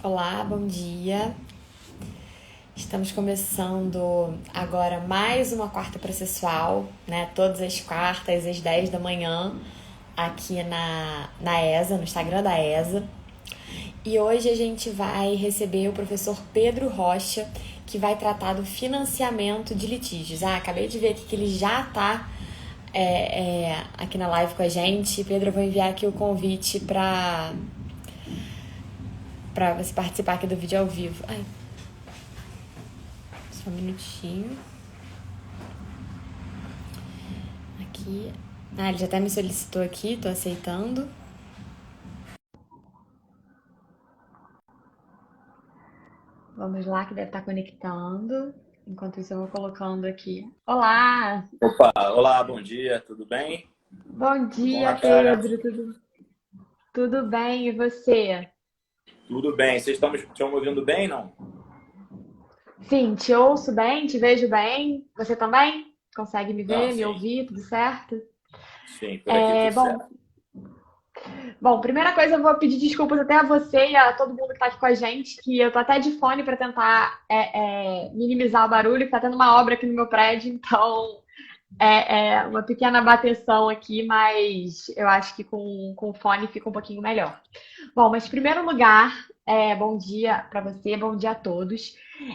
Olá, bom dia. Estamos começando agora mais uma quarta processual, né? Todas as quartas, às 10 da manhã, aqui na ESA, no Instagram da ESA. E hoje a gente vai receber o professor Pedro Rocha, que vai tratar do financiamento de litígios. Acabei de ver aqui que ele já está aqui na live com a gente. Pedro, eu vou enviar aqui o convite para você participar aqui do vídeo ao vivo. Ai, só um minutinho. Aqui. Ele já até me solicitou aqui, tô aceitando. Vamos lá, que deve estar conectando. Enquanto isso, eu vou colocando aqui. Olá! Opa, olá, bom dia, tudo bem? Bom Tudo bom, dia, Natália? Pedro. Tudo bem? E você? Tudo bem, vocês estão me ouvindo bem, não? Sim, te ouço bem, te vejo bem. Você também? Consegue me Não, ver, me sim, ouvir? Tudo certo? sim, por aqui tudo Bom, certo. primeira coisa, eu vou pedir desculpas até a você e a todo mundo que está aqui com a gente, que eu tô até de fone para tentar minimizar o barulho, que tá tendo uma obra aqui no meu prédio, então é uma pequena bateção aqui, mas eu acho que com fone fica um pouquinho melhor. Bom, mas em primeiro lugar, bom dia para você, bom dia a todos.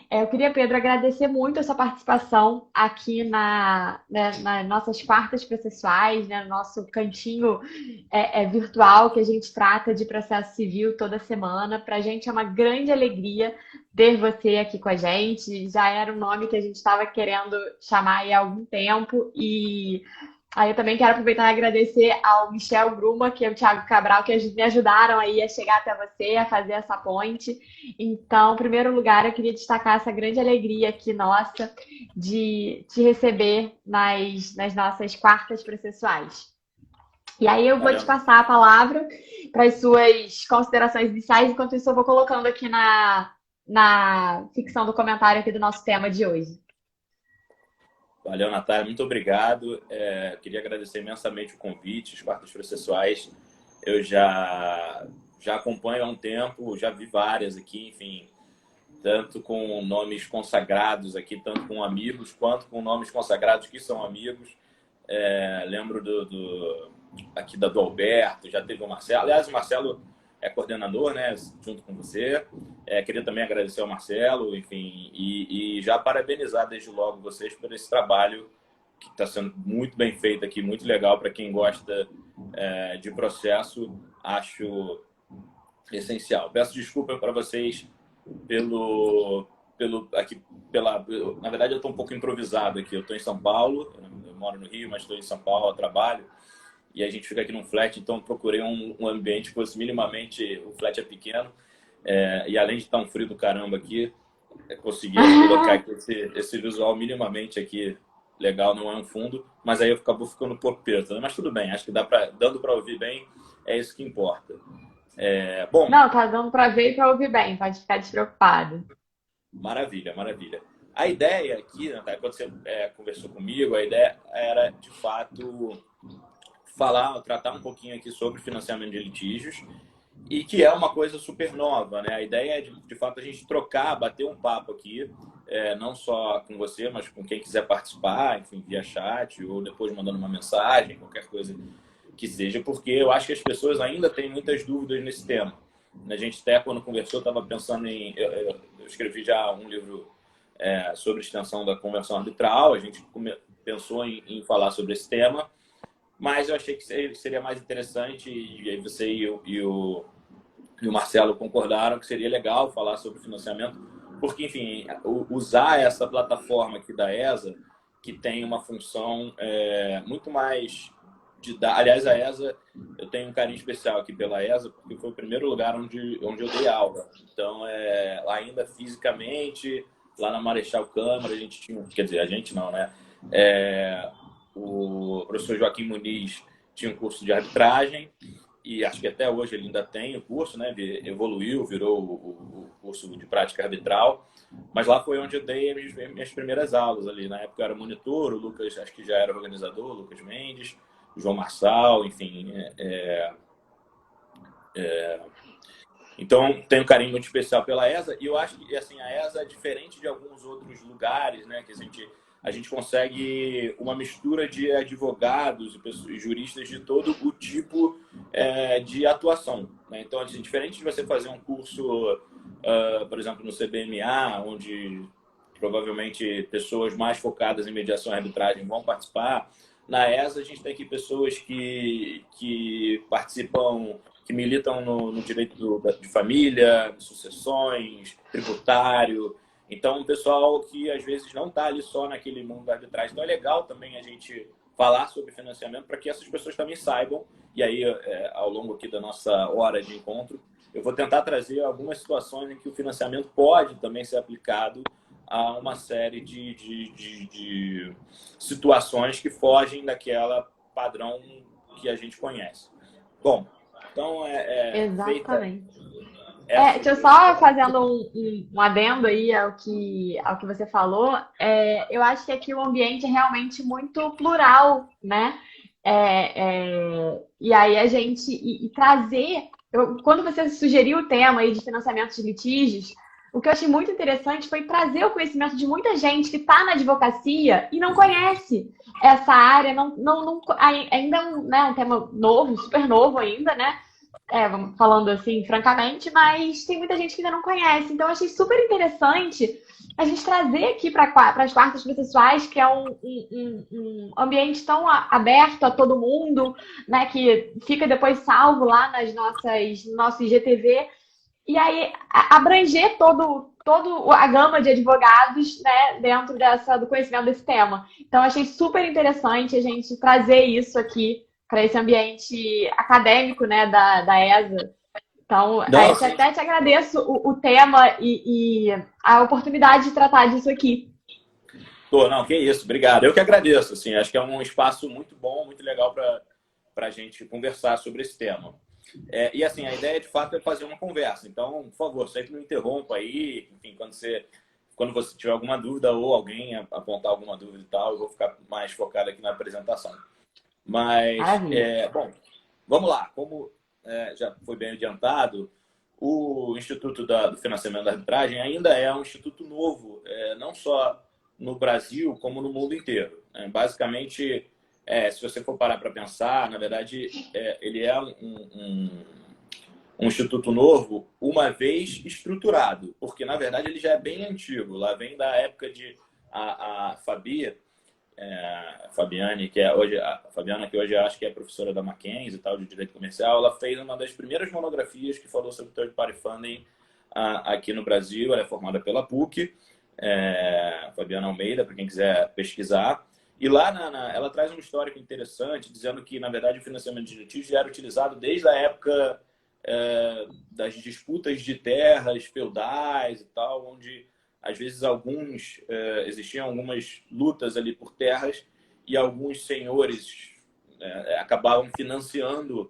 Eu queria, Pedro, agradecer muito a sua participação aqui nas nossas quartas processuais, né, no nosso cantinho virtual que a gente trata de processo civil toda semana. Para a gente é uma grande alegria ter você aqui com a gente. Já era um nome que a gente estava querendo chamar aí há algum tempo e aí eu também quero aproveitar e agradecer ao Michel Gruma, que é o Thiago Cabral, que me ajudaram aí a chegar até você, a fazer essa ponte. Então, em primeiro lugar, eu queria destacar essa grande alegria aqui nossa de te receber nas nossas quartas processuais. E aí eu vou te Valeu, passar a palavra para as suas considerações iniciais, enquanto isso eu vou colocando aqui na ficção do comentário aqui do nosso tema de hoje. valeu, Natália, muito obrigado. Queria agradecer imensamente o convite, os quartos processuais. Eu já acompanho há um tempo, já vi várias aqui, enfim, tanto com nomes consagrados aqui, tanto com amigos, quanto com nomes consagrados que são amigos. Lembro aqui do Alberto, já teve o Marcelo. Aliás, o Marcelo é coordenador, né, junto com você. Queria também agradecer ao Marcelo, enfim, e já parabenizar desde logo vocês por esse trabalho que está sendo muito bem feito aqui, muito legal para quem gosta de processo, acho essencial. Peço desculpa para vocês pelo aqui na verdade eu estou um pouco improvisado aqui. Eu estou em São Paulo, eu moro no Rio, mas estou em São Paulo a trabalho e a gente fica aqui num flat, então procurei um ambiente que fosse minimamente, o flat é pequeno, e além de estar um frio do caramba aqui, consegui colocar aqui esse visual minimamente aqui legal, não é um fundo, mas aí acabou ficando um pouco preto, mas tudo bem, acho que dando para ouvir bem, é isso que importa. Bom, Não, tá dando para ver e para ouvir bem, pode ficar despreocupado. maravilha, maravilha. A ideia aqui, Natália, quando você conversou comigo, a ideia era, de fato, tratar um pouquinho aqui sobre financiamento de litígios, e que é uma coisa super nova, né? A ideia é, de fato, a gente trocar, bater um papo aqui, não só com você, mas com quem quiser participar, enfim, via chat, ou depois mandando uma mensagem, qualquer coisa que seja, porque eu acho que as pessoas ainda têm muitas dúvidas nesse tema. A gente até, quando conversou, estava pensando em... Eu escrevi já um livro sobre extensão da convenção arbitral, a gente pensou em falar sobre esse tema, mas eu achei que seria mais interessante, e aí você e o Marcelo concordaram que seria legal falar sobre financiamento, porque, enfim, usar essa plataforma aqui da ESA, que tem uma função muito mais de dar. Aliás, a ESA, eu tenho um carinho especial aqui pela ESA, porque foi o primeiro lugar onde eu dei aula. Então, ainda fisicamente, lá na Marechal Câmara, a gente tinha. Quer dizer, a gente não, né? O professor Joaquim Muniz tinha um curso de arbitragem, e acho que até hoje ele ainda tem o curso, né? Evoluiu, virou o curso de prática arbitral. Mas lá foi onde eu dei as minhas primeiras aulas ali. Na época eu era monitor, o Lucas acho que já era organizador, o Lucas Mendes, o João Marçal, enfim. Então, tenho um carinho muito especial pela ESA e eu acho que assim, a ESA é diferente de alguns outros lugares, né, que a gente consegue uma mistura de advogados e pessoas, juristas de todo o tipo de atuação. Né? Então, assim, diferente de você fazer um curso, por exemplo, no CBMA, onde provavelmente pessoas mais focadas em mediação e arbitragem vão participar, na ESA a gente tem aqui pessoas que participam, que militam no direito de família, de sucessões, tributário. Então, um pessoal que às vezes não está ali só naquele mundo da arbitragem. Então, é legal também a gente falar sobre financiamento para que essas pessoas também saibam. E aí, ao longo aqui da nossa hora de encontro, eu vou tentar trazer algumas situações em que o financiamento pode também ser aplicado a uma série de situações que fogem daquela padrão que a gente conhece. Bom, então, feita Exatamente. essa Deixa eu só introdução. fazendo um adendo aí ao que você falou. Eu acho que aqui o ambiente é realmente muito plural, né? E aí a gente e trazer. Quando você sugeriu o tema aí de financiamento de litígios, o que eu achei muito interessante foi trazer o conhecimento de muita gente que está na advocacia e não conhece essa área, ainda é né, um tema novo, super novo ainda, né? Falando assim, francamente, mas tem muita gente que ainda não conhece. Então, eu achei super interessante a gente trazer aqui para as quartas processuais, que é um ambiente tão aberto a todo mundo, né, que fica depois salvo lá no nosso IGTV, e aí abranger todo a gama de advogados, né, dentro do conhecimento desse tema. Então, eu achei super interessante a gente trazer isso aqui para esse ambiente acadêmico, né, da ESA. Então, Não, sim. até te agradeço o tema e a oportunidade de tratar disso aqui. Pô, não, que isso, obrigado. Eu que agradeço. Assim, acho que é um espaço muito bom, muito legal para a gente conversar sobre esse tema. E assim, a ideia de fato é fazer uma conversa. Então, por favor, sempre não interrompa aí. Enfim, quando você tiver alguma dúvida ou alguém apontar alguma dúvida e tal, eu vou ficar mais focado aqui na apresentação. Mas, Maravilha. bom, vamos lá. Como já foi bem adiantado, o Instituto do Financiamento da Arbitragem ainda é um instituto novo, não só no Brasil, como no mundo inteiro. Basicamente, se você for parar para pensar, na verdade, ele é um instituto novo, uma vez estruturado, porque, na verdade, ele já é bem antigo. Lá vem da época de a Fabi, Fabiane, que é hoje a Fabiana, que hoje acho que é professora da Mackenzie e tal de direito comercial, ela fez uma das primeiras monografias que falou sobre third party funding aqui no Brasil. Ela é formada pela PUC, Fabiana Almeida, para quem quiser pesquisar. E lá ela traz um histórico interessante, dizendo que na verdade o financiamento de litígios já era utilizado desde a época das disputas de terras feudais e tal, onde às vezes existiam algumas lutas ali por terras e alguns senhores acabavam financiando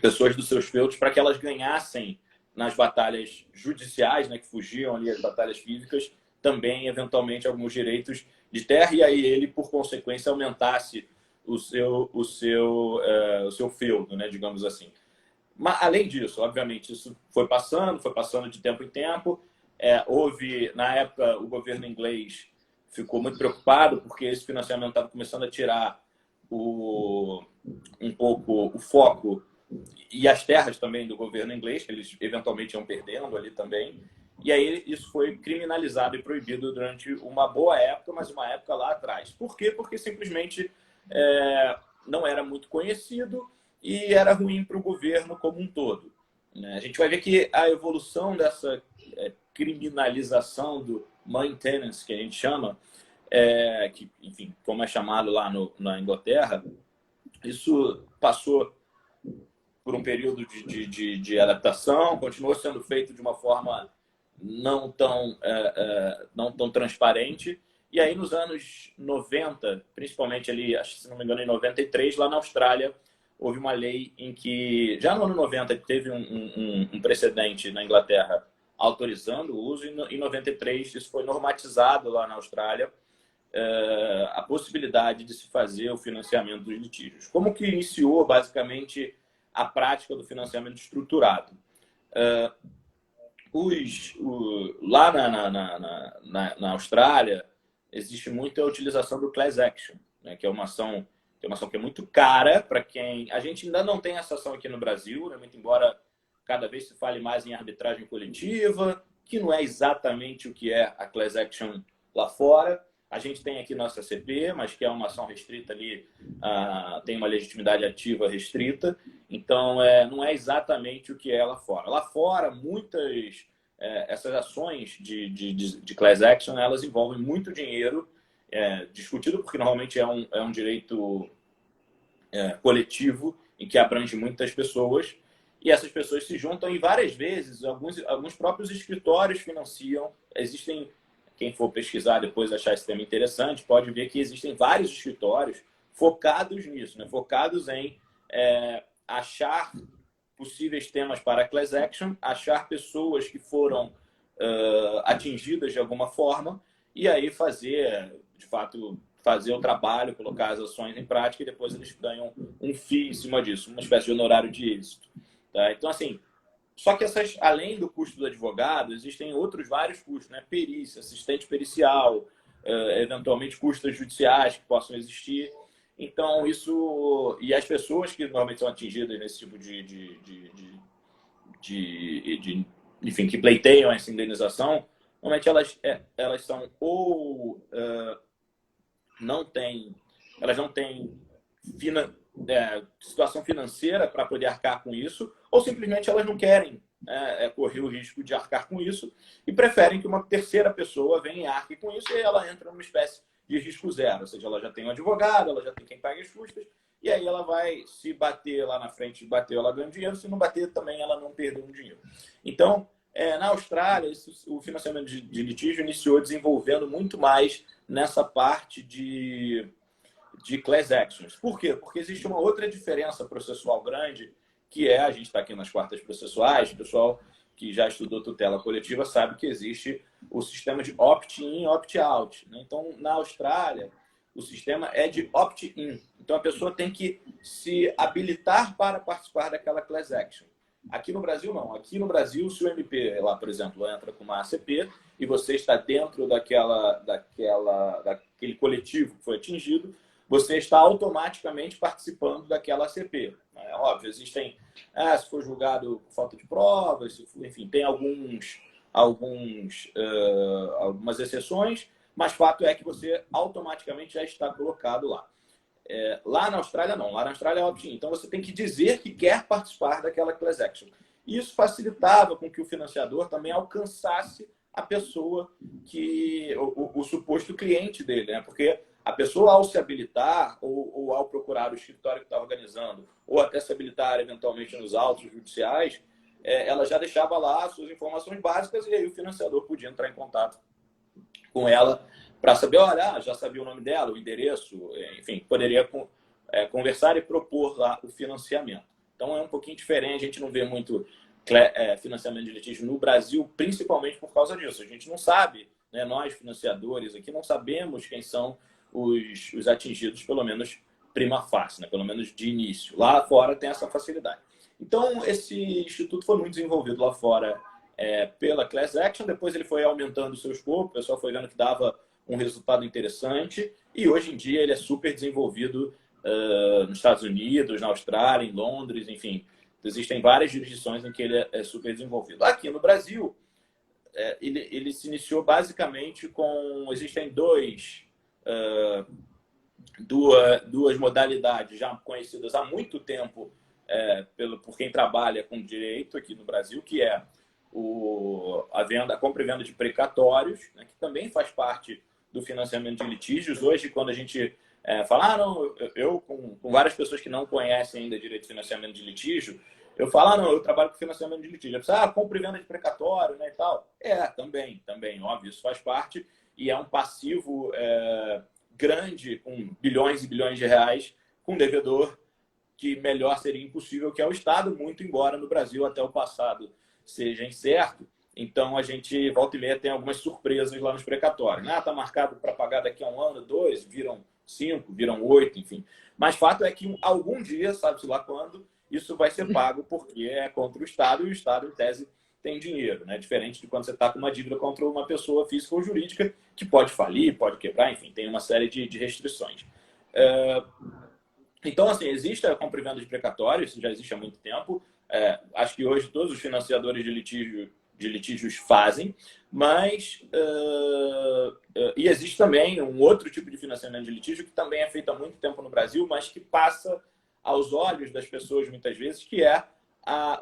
pessoas dos seus feudos para que elas ganhassem nas batalhas judiciais, né, que fugiam ali as batalhas físicas, também eventualmente alguns direitos de terra, e aí ele, por consequência, aumentasse o seu feudo, né, digamos assim. Mas, além disso, obviamente, isso foi passando de tempo em tempo. Houve, na época, o governo inglês ficou muito preocupado porque esse financiamento estava começando a tirar um pouco o foco e as terras também do governo inglês, que eles eventualmente iam perdendo ali também. E aí isso foi criminalizado e proibido durante uma boa época, mas uma época lá atrás. Por quê? Porque simplesmente não era muito conhecido e era ruim para o governo como um todo. A gente vai ver que a evolução dessa criminalização do maintenance, que a gente chama, que, enfim, como é chamado lá na Inglaterra, isso passou por um período de adaptação, continuou sendo feito de uma forma não tão transparente. E aí, nos anos 90, principalmente ali, acho que se não me engano, em 93, lá na Austrália, houve uma lei em que, já no ano 90, teve um precedente na Inglaterra autorizando o uso, e em 93 isso foi normatizado lá na Austrália, a possibilidade de se fazer o financiamento dos litígios. Como que iniciou, basicamente, a prática do financiamento estruturado. Lá na Austrália, existe muito a utilização do class action, né, que é uma ação que é muito cara para quem... A gente ainda não tem essa ação aqui no Brasil, né, muito embora cada vez se fale mais em arbitragem coletiva, que não é exatamente o que é a class action lá fora. A gente tem aqui nossa CP, mas que é uma ação restrita ali, tem uma legitimidade ativa restrita, então não é exatamente o que é lá fora. Lá fora, muitas essas ações de class action, elas envolvem muito dinheiro, discutido porque normalmente é um direito coletivo em que abrange muitas pessoas, e essas pessoas se juntam e várias vezes alguns próprios escritórios financiam. Existem, quem for pesquisar depois achar esse tema interessante, pode ver que existem vários escritórios focados nisso, né? Focados em achar possíveis temas para class action, achar pessoas que foram atingidas de alguma forma e aí fazer, de fato, fazer o trabalho, colocar as ações em prática e depois eles ganham um FII em cima disso, uma espécie de honorário de êxito. Tá? Então, assim, só que além do custo do advogado, existem outros vários custos, né? Perícia, assistente pericial, eventualmente custas judiciais que possam existir. Então, isso... E as pessoas que normalmente são atingidas nesse tipo enfim, que pleiteiam essa indenização, normalmente elas são ou elas não têm situação financeira para poder arcar com isso, ou simplesmente elas não querem correr o risco de arcar com isso e preferem que uma terceira pessoa venha e arque com isso, e ela entra numa espécie de risco zero, ou seja, ela já tem um advogado, ela já tem quem paga as custas, e aí ela vai, se bater lá na frente, bateu, ela ganha dinheiro, se não bater também ela não perdeu um dinheiro. Então, na Austrália, o financiamento de litígio iniciou desenvolvendo muito mais nessa parte de class actions. Por quê? Porque existe uma outra diferença processual grande, que a gente está aqui nas quartas processuais, o pessoal que já estudou tutela coletiva sabe que existe o sistema de opt-in e opt-out. Né? Então, na Austrália, o sistema é de opt-in. Então, a pessoa tem que se habilitar para participar daquela class action. Aqui no Brasil, não. Aqui no Brasil, se o MP, lá, por exemplo, entra com uma ACP e você está dentro daquele coletivo que foi atingido, você está automaticamente participando daquela ACP. É óbvio, existem... se for julgado por falta de provas, enfim, tem algumas exceções, mas fato é que você automaticamente já está colocado lá. Lá na Austrália, não. Lá na Austrália é opt-in. Então, você tem que dizer que quer participar daquela class action. Isso facilitava com que o financiador também alcançasse a pessoa o suposto cliente dele, né? Porque a pessoa, ao se habilitar ou ao procurar o escritório que está organizando, ou até se habilitar eventualmente nos autos judiciais, ela já deixava lá as suas informações básicas e aí o financiador podia entrar em contato com ela para saber, olha, já sabia o nome dela, o endereço, enfim, poderia conversar e propor lá o financiamento. Então é um pouquinho diferente, a gente não vê muito financiamento de litígio no Brasil, principalmente por causa disso. A gente não sabe, né, nós financiadores aqui não sabemos quem são os atingidos, pelo menos prima facie, né, pelo menos de início. Lá fora tem essa facilidade. Então esse instituto foi muito desenvolvido lá fora pela class action, depois ele foi aumentando o seu escopo, o pessoal foi vendo que dava um resultado interessante e hoje em dia ele é super desenvolvido nos Estados Unidos, na Austrália, em Londres, enfim. Existem várias jurisdições em que ele é super desenvolvido. Aqui no Brasil, ele se iniciou basicamente com... Existem duas modalidades já conhecidas há muito tempo por quem trabalha com direito aqui no Brasil, que é a compra e venda de precatórios, né, que também faz parte do financiamento de litígios. Hoje, quando a gente fala, não, eu com várias pessoas que não conhecem ainda direito de financiamento de litígio, eu falo, não, eu trabalho com financiamento de litígio. Eu penso, compra e venda de precatório, né, e tal. Também, óbvio, isso faz parte e é um passivo grande, com bilhões e bilhões de reais, com devedor que melhor seria impossível, que é o Estado, muito embora no Brasil até o passado seja incerto. Então, a gente, volta e meia, tem algumas surpresas lá nos precatórios. Está marcado para pagar daqui a 1 ano, 2, viram 5, viram 8, enfim. Mas fato é que algum dia, sabe-se lá quando, isso vai ser pago porque é contra o Estado e o Estado, em tese, tem dinheiro, né? Diferente de quando você está com uma dívida contra uma pessoa física ou jurídica que pode falir, pode quebrar, enfim, tem uma série de restrições. Então, assim, existe a compra e venda de precatório, isso já existe há muito tempo. Acho que hoje todos os financiadores de litígios fazem, mas e existe também um outro tipo de financiamento de litígio que também é feito há muito tempo no Brasil, mas que passa aos olhos das pessoas muitas vezes, que é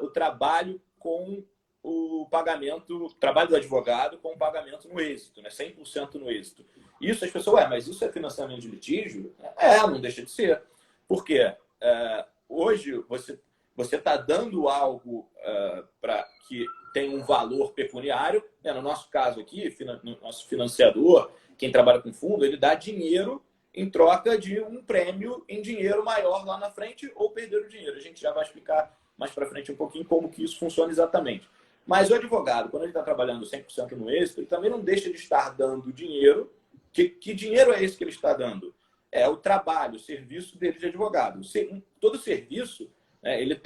o trabalho com o pagamento, o trabalho do advogado com o pagamento no êxito, né? 100% no êxito. Isso as pessoas, mas isso é financiamento de litígio? Não deixa de ser. Por quê? Hoje você está dando algo para que tem um valor pecuniário, né? No nosso caso aqui, no nosso financiador, quem trabalha com fundo, ele dá dinheiro em troca de um prêmio em dinheiro maior lá na frente ou perder o dinheiro. A gente já vai explicar mais para frente um pouquinho como que isso funciona exatamente. Mas o advogado, quando ele está trabalhando 100% no êxito, ele também não deixa de estar dando dinheiro. Que dinheiro é esse que ele está dando? É o trabalho, o serviço dele de advogado. Todo serviço, né, ele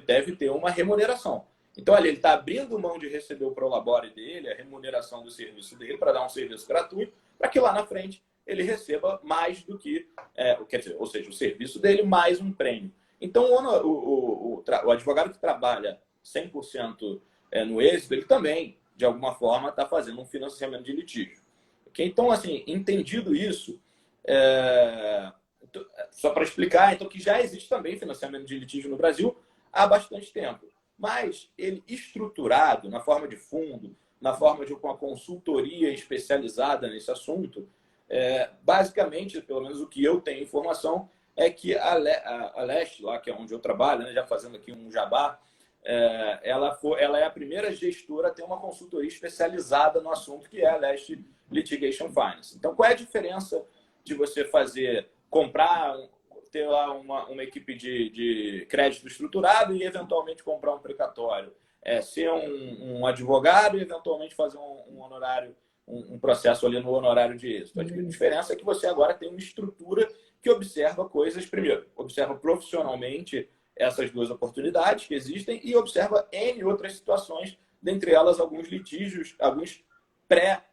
deve ter uma remuneração. Então, ali, ele está abrindo mão de receber o prolabore dele, a remuneração do serviço dele, para dar um serviço gratuito, para que lá na frente ele receba mais do que, quer dizer, ou seja, o serviço dele mais um prêmio. Então, o advogado que trabalha 100% no êxito, ele também, de alguma forma, está fazendo um financiamento de litígio. Okay? Então, assim, entendido isso, só para explicar, então, que já existe também financiamento de litígio no Brasil há bastante tempo. Mas ele estruturado na forma de fundo, na forma de uma consultoria especializada nesse assunto, basicamente, pelo menos o que eu tenho informação, é que a Leste, lá que é onde eu trabalho, né, já fazendo aqui um jabá, ela é a primeira gestora a ter uma consultoria especializada no assunto, que é a Leste Litigation Finance. Então, qual é a diferença de você ter lá uma equipe de crédito estruturado e eventualmente comprar um precatório? Ser um advogado e eventualmente fazer um honorário, um processo ali no honorário de êxito. A diferença é que você agora tem uma estrutura que observa coisas, primeiro, observa profissionalmente essas duas oportunidades que existem e observa N outras situações, dentre elas alguns litígios, alguns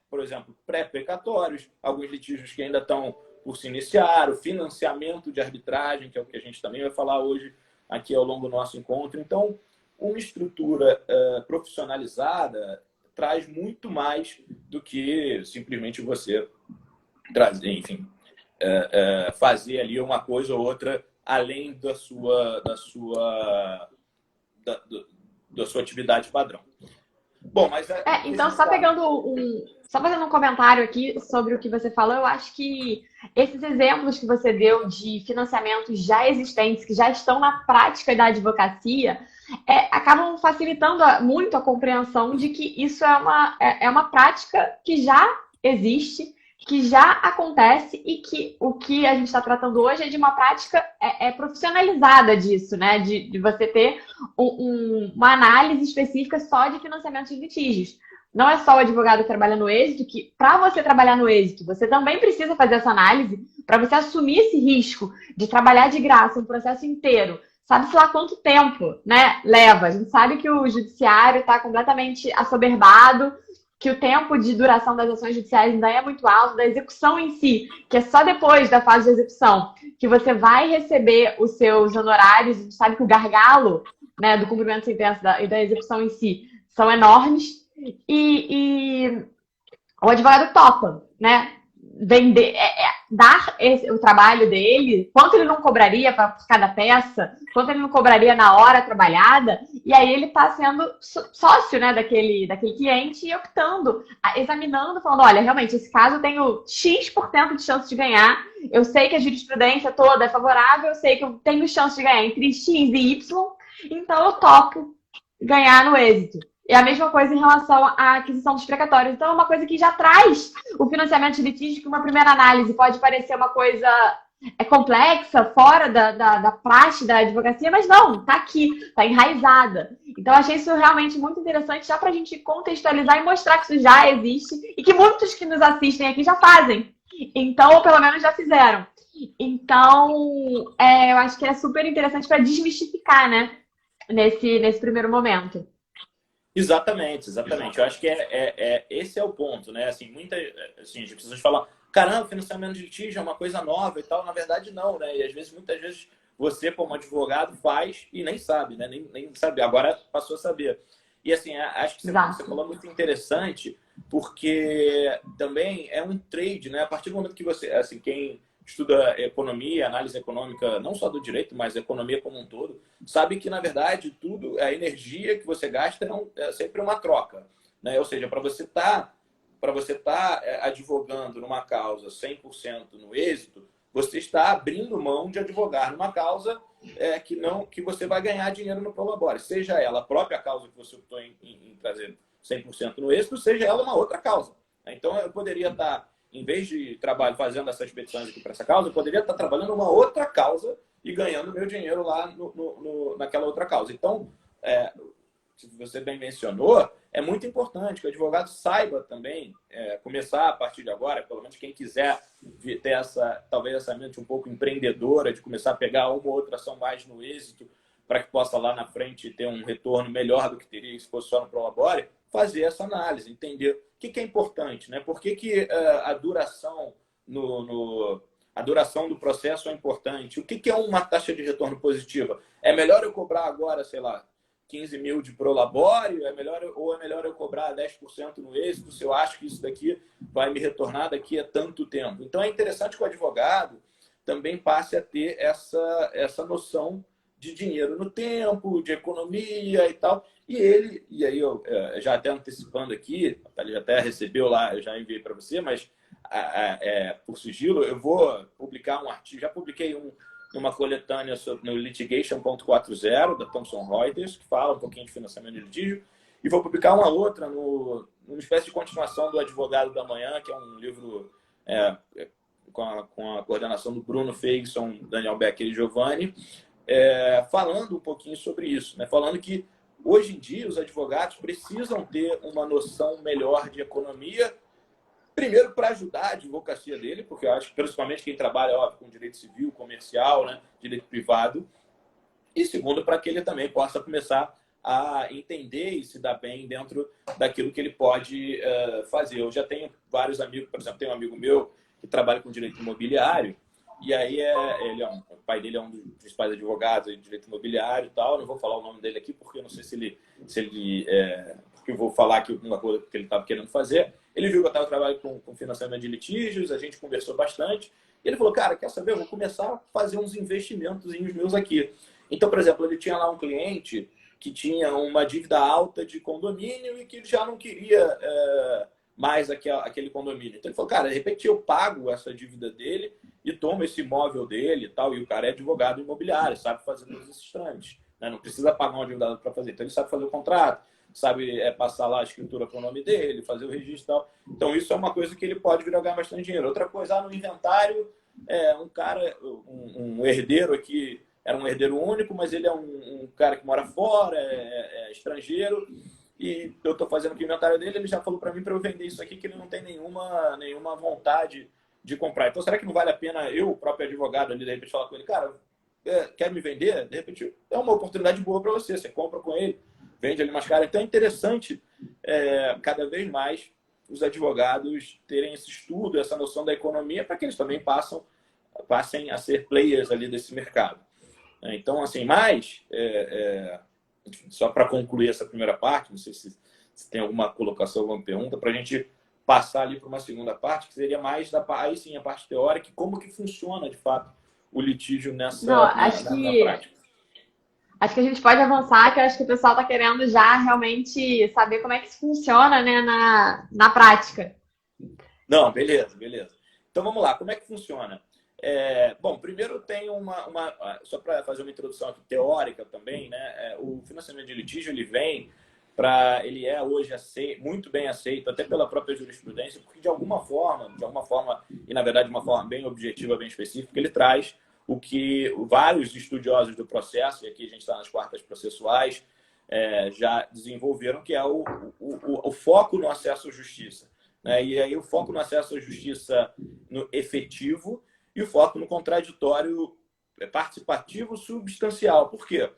por exemplo, pré-precatórios, alguns litígios que ainda estão por se iniciar, o financiamento de arbitragem, que é o que a gente também vai falar hoje aqui ao longo do nosso encontro. Então, uma estrutura profissionalizada traz muito mais do que simplesmente você trazer, enfim, fazer ali uma coisa ou outra além da sua atividade padrão. Bom, mas então, só fazendo um comentário aqui sobre o que você falou, eu acho que esses exemplos que você deu de financiamentos já existentes, que já estão na prática da advocacia, acabam facilitando muito a compreensão de que isso é uma prática que já existe, que já acontece e que o que a gente está tratando hoje é de uma prática profissionalizada disso, né? De você ter uma análise específica só de financiamento de litígios. Não é só o advogado que trabalha no êxito, que para você trabalhar no êxito, você também precisa fazer essa análise para você assumir esse risco de trabalhar de graça um processo inteiro. Sabe-se lá quanto tempo, né, leva. A gente sabe que o judiciário está completamente assoberbado, que o tempo de duração das ações judiciais ainda é muito alto, da execução em si, que é só depois da fase de execução que você vai receber os seus honorários. A gente sabe que o gargalo, né, do cumprimento de sentença e da execução em si são enormes. E o advogado topa, né? Dar o trabalho dele, quanto ele não cobraria por cada peça, quanto ele não cobraria na hora trabalhada, e aí ele está sendo sócio, né, daquele cliente e optando, examinando, falando, olha, realmente, esse caso eu tenho X% de chance de ganhar, eu sei que a jurisprudência toda é favorável, eu sei que eu tenho chance de ganhar entre X e Y, então eu topo ganhar no êxito. É a mesma coisa em relação à aquisição dos precatórios. Então, é uma coisa que já traz o financiamento de litígio, que uma primeira análise pode parecer uma coisa complexa, fora da praxe da advocacia, mas não, está aqui, está enraizada. Então, eu achei isso realmente muito interessante, já para a gente contextualizar e mostrar que isso já existe e que muitos que nos assistem aqui já fazem. Então, ou pelo menos já fizeram. Então, eu acho que é super interessante para desmistificar, né? Nesse primeiro momento. Exatamente, exatamente. Eu acho que esse é o ponto, né? Assim, assim, as pessoas falam, caramba, financiamento de litígio é uma coisa nova e tal. Na verdade, não, né? E às vezes, muitas vezes, você, como advogado, faz e nem sabe, né? Nem sabe. Agora passou a saber. E assim, acho que você Exato. falou muito interessante, porque também é um trade, né? A partir do momento que você, assim, quem estuda economia, análise econômica, não só do direito, mas economia como um todo, sabe que, na verdade, tudo, a energia que você gasta é sempre uma troca. Né? Ou seja, para você tá advogando numa causa 100% no êxito, você está abrindo mão de advogar numa causa que você vai ganhar dinheiro no prolabore. Seja ela a própria causa que você optou em trazer 100% no êxito, seja ela uma outra causa. Então, eu poderia estar, em vez de trabalho fazendo essas petições aqui para essa causa, eu poderia estar trabalhando uma outra causa e ganhando meu dinheiro lá naquela outra causa. Então, que você bem mencionou, é muito importante que o advogado saiba também, começar a partir de agora, pelo menos quem quiser ter talvez essa mente um pouco empreendedora, de começar a pegar uma ou outra ação mais no êxito, para que possa lá na frente ter um retorno melhor do que teria se fosse só no Prolabore, fazer essa análise, entender o que é importante, né? Por que a duração a duração do processo é importante. O que é uma taxa de retorno positiva? É melhor eu cobrar agora, sei lá, 15 mil de prolabore, ou é melhor eu cobrar 10% no êxito, se eu acho que isso daqui vai me retornar daqui a tanto tempo. Então, é interessante que o advogado também passe a ter essa noção de dinheiro no tempo, de economia e tal. E aí eu já até antecipando aqui, ele até recebeu lá, eu já enviei para você, mas por sigilo, eu vou publicar um artigo, já publiquei numa coletânea no Litigation 4.0 da Thomson Reuters, que fala um pouquinho de financiamento de litígio, e vou publicar uma outra numa espécie de continuação do Advogado da Manhã, que é um livro com a coordenação do Bruno Feigson, Daniel Becker e Giovanni, falando um pouquinho sobre isso, né? Falando que hoje em dia os advogados precisam ter uma noção melhor de economia. Primeiro, para ajudar a advocacia dele, porque eu acho que principalmente quem trabalha com direito civil, comercial, né, direito privado. E segundo, para que ele também possa começar a entender e se dar bem dentro daquilo que ele pode fazer. Eu já tenho vários amigos, por exemplo, tem um amigo meu que trabalha com direito imobiliário, e aí o pai dele é um dos principais advogados de direito imobiliário e tal. Não vou falar o nome dele aqui, porque eu não sei se ele porque eu vou falar aqui uma coisa que ele estava querendo fazer. Ele viu que eu estava trabalhando com financiamento de litígios, a gente conversou bastante. E ele falou, cara, quer saber? Eu vou começar a fazer uns investimentos meus aqui. Então, por exemplo, ele tinha lá um cliente que tinha uma dívida alta de condomínio e que já não queria mais aquele condomínio. Então ele falou, cara, de repente eu pago essa dívida dele e tomo esse imóvel dele e tal. E o cara é advogado imobiliário, sabe fazer todos esses trâmites. Né? Não precisa pagar um advogado para fazer. Então ele sabe fazer o contrato, sabe passar lá a escritura para o nome dele, fazer o registro e tal. Então isso é uma coisa que ele pode vir a ganhar bastante dinheiro. Outra coisa, no inventário, um cara, um herdeiro aqui, era um herdeiro único, mas ele é um cara que mora fora, é estrangeiro, e eu estou fazendo o inventário dele, ele já falou para mim para eu vender isso aqui, que ele não tem nenhuma vontade de comprar. Então, será que não vale a pena eu, o próprio advogado, ali, de repente, falar com ele, cara, quer me vender? De repente, é uma oportunidade boa para você, você compra com ele, vende ali mais caro. Então, é interessante, cada vez mais, os advogados terem esse estudo, essa noção da economia, para que eles também passem a ser players ali desse mercado. Então, assim, só para concluir essa primeira parte, não sei se tem alguma colocação, alguma pergunta, para a gente passar ali para uma segunda parte, que seria mais aí sim a parte teórica, e como que funciona, de fato, o litígio Não, na prática. acho que a gente pode avançar, que eu acho que o pessoal está querendo já realmente saber como é que isso funciona, né, na prática. Não, beleza. Então, vamos lá. Como é que funciona? Bom, primeiro tem só para fazer uma introdução aqui teórica também, né? O financiamento de litígio, ele é hoje muito bem aceito, até pela própria jurisprudência, porque de alguma forma, e na verdade de uma forma bem objetiva, bem específica, ele traz o que vários estudiosos do processo, e aqui a gente está nas quartas processuais, já desenvolveram, que é o foco no acesso à justiça. Né? E aí o foco no acesso à justiça no efetivo e o foco no contraditório participativo substancial. Por quê?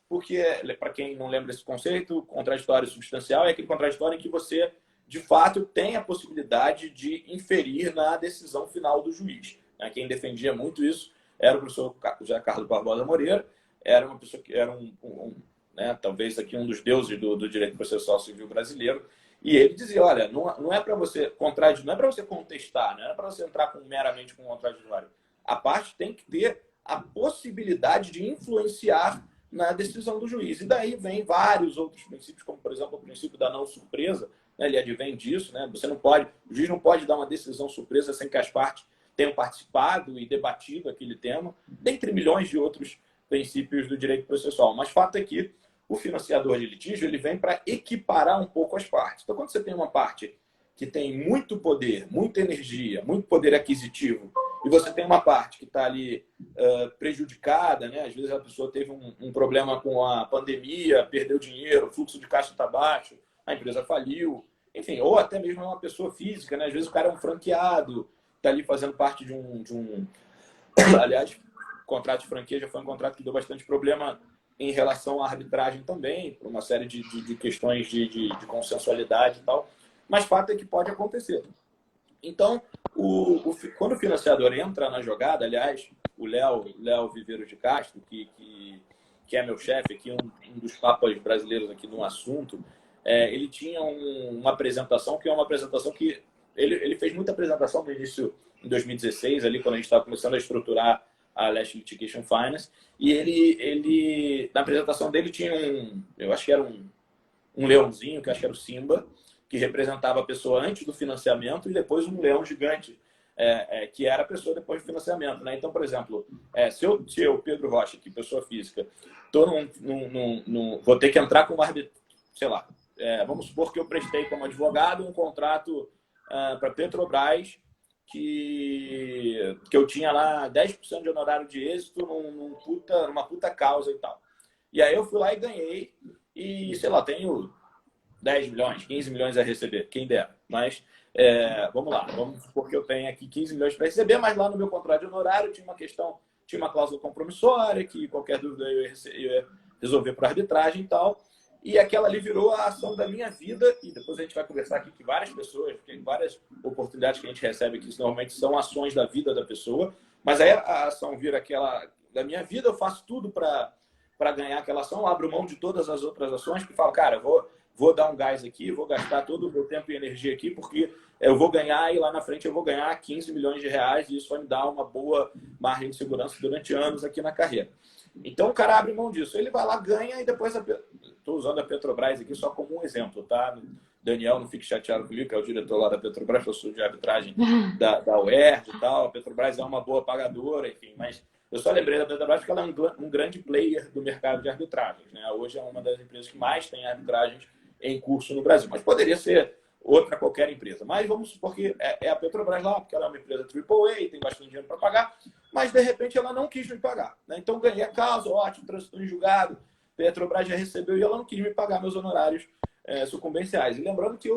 Porque, para quem não lembra esse conceito, contraditório substancial é aquele contraditório em que você, de fato, tem a possibilidade de inferir na decisão final do juiz. Quem defendia muito isso era o professor José Carlos Barbosa Moreira, era uma pessoa que era talvez aqui um dos deuses do direito processual civil brasileiro, e ele dizia, olha, não é para você contradizer, não é para você contestar, não é para você entrar meramente com um contraditório. A parte tem que ter a possibilidade de influenciar na decisão do juiz. E daí vem vários outros princípios, como, por exemplo, o princípio da não surpresa, né? Ele advém disso, né? O juiz não pode dar uma decisão surpresa sem que as partes tenham participado e debatido aquele tema, dentre milhões de outros princípios do direito processual. Mas fato é que o financiador de litígio ele vem para equiparar um pouco as partes. Então, quando você tem uma parte que tem muito poder, muita energia, muito poder aquisitivo, e você tem uma parte que está ali prejudicada, né? Às vezes a pessoa teve um problema com a pandemia, perdeu dinheiro, o fluxo de caixa está baixo, a empresa faliu, enfim, ou até mesmo uma pessoa física, né? Às vezes o cara é um franqueado, está ali fazendo parte de um... Aliás, o contrato de franquia já foi um contrato que deu bastante problema em relação à arbitragem também, por uma série de questões de consensualidade e tal. Mas fato é que pode acontecer. Então, quando o financiador entra na jogada, aliás, o Léo Viveiros de Castro, que é meu chefe aqui, um dos papas brasileiros aqui no assunto, ele tinha uma apresentação que é uma apresentação que... Ele fez muita apresentação no início, em 2016, ali, quando a gente estava começando a estruturar a Last Litigation Finance, e ele na apresentação dele tinha eu acho que era um leãozinho, que eu acho que era o Simba, que representava a pessoa antes do financiamento, e depois um leão gigante, que era a pessoa depois do financiamento, né? Então, por exemplo, se eu, Pedro Rocha, que pessoa física, vou ter que entrar com uma arbitragem, sei lá, vamos supor que eu prestei como advogado um contrato para Petrobras, que eu tinha lá 10% de honorário de êxito numa puta causa e tal. E aí eu fui lá e ganhei, e sei lá, tenho 10 milhões, 15 milhões a receber, quem dera. Mas vamos lá, vamos supor que eu tenho aqui 15 milhões para receber, mas lá no meu contrato de honorário tinha uma cláusula compromissória, que qualquer dúvida eu ia resolver por arbitragem e tal. E aquela ali virou a ação da minha vida, e depois a gente vai conversar aqui que várias pessoas, tem várias oportunidades que a gente recebe que normalmente são ações da vida da pessoa, mas aí a ação vira aquela da minha vida, eu faço tudo para ganhar aquela ação, abro mão de todas as outras ações, que falo, cara, vou dar um gás aqui, vou gastar todo o meu tempo e energia aqui, porque eu vou ganhar e lá na frente eu vou ganhar 15 milhões de reais e isso vai me dar uma boa margem de segurança durante anos aqui na carreira. Então o cara abre mão disso, ele vai lá, ganha e depois... Estou usando a Petrobras aqui só como um exemplo, tá? Daniel, não fique chateado comigo, que é o diretor lá da Petrobras, eu sou de arbitragem da UERJ e tal. A Petrobras é uma boa pagadora, enfim, mas eu só lembrei da Petrobras porque ela é um grande player do mercado de arbitragens, né? Hoje é uma das empresas que mais tem arbitragens em curso no Brasil, mas poderia ser outra qualquer empresa. Mas vamos supor que é a Petrobras lá, porque ela é uma empresa AAA, tem bastante dinheiro para pagar, mas de repente ela não quis me pagar, né? Então ganhei a causa, ótimo, trânsito em julgado, Petrobras já recebeu e ela não quis me pagar meus honorários sucumbenciais. E lembrando que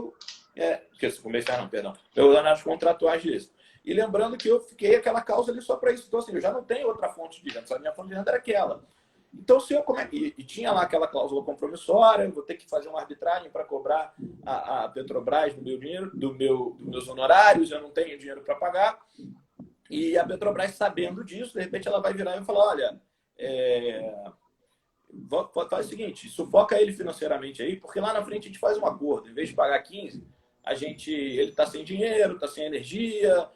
sucumbenciais não, perdão. Meus honorários contratuais disso. E lembrando que eu fiquei aquela causa ali só para isso. Então, assim, eu já não tenho outra fonte de renda. Só a minha fonte de renda era aquela. Então, se eu e tinha lá aquela cláusula compromissória, eu vou ter que fazer uma arbitragem para cobrar a Petrobras do meu dinheiro, dos meus honorários, eu não tenho dinheiro para pagar. E a Petrobras, sabendo disso, de repente ela vai virar e vai falar, olha... faz o seguinte, sufoca ele financeiramente aí, porque lá na frente a gente faz um acordo. Em vez de pagar 15, ele está sem dinheiro, está sem energia,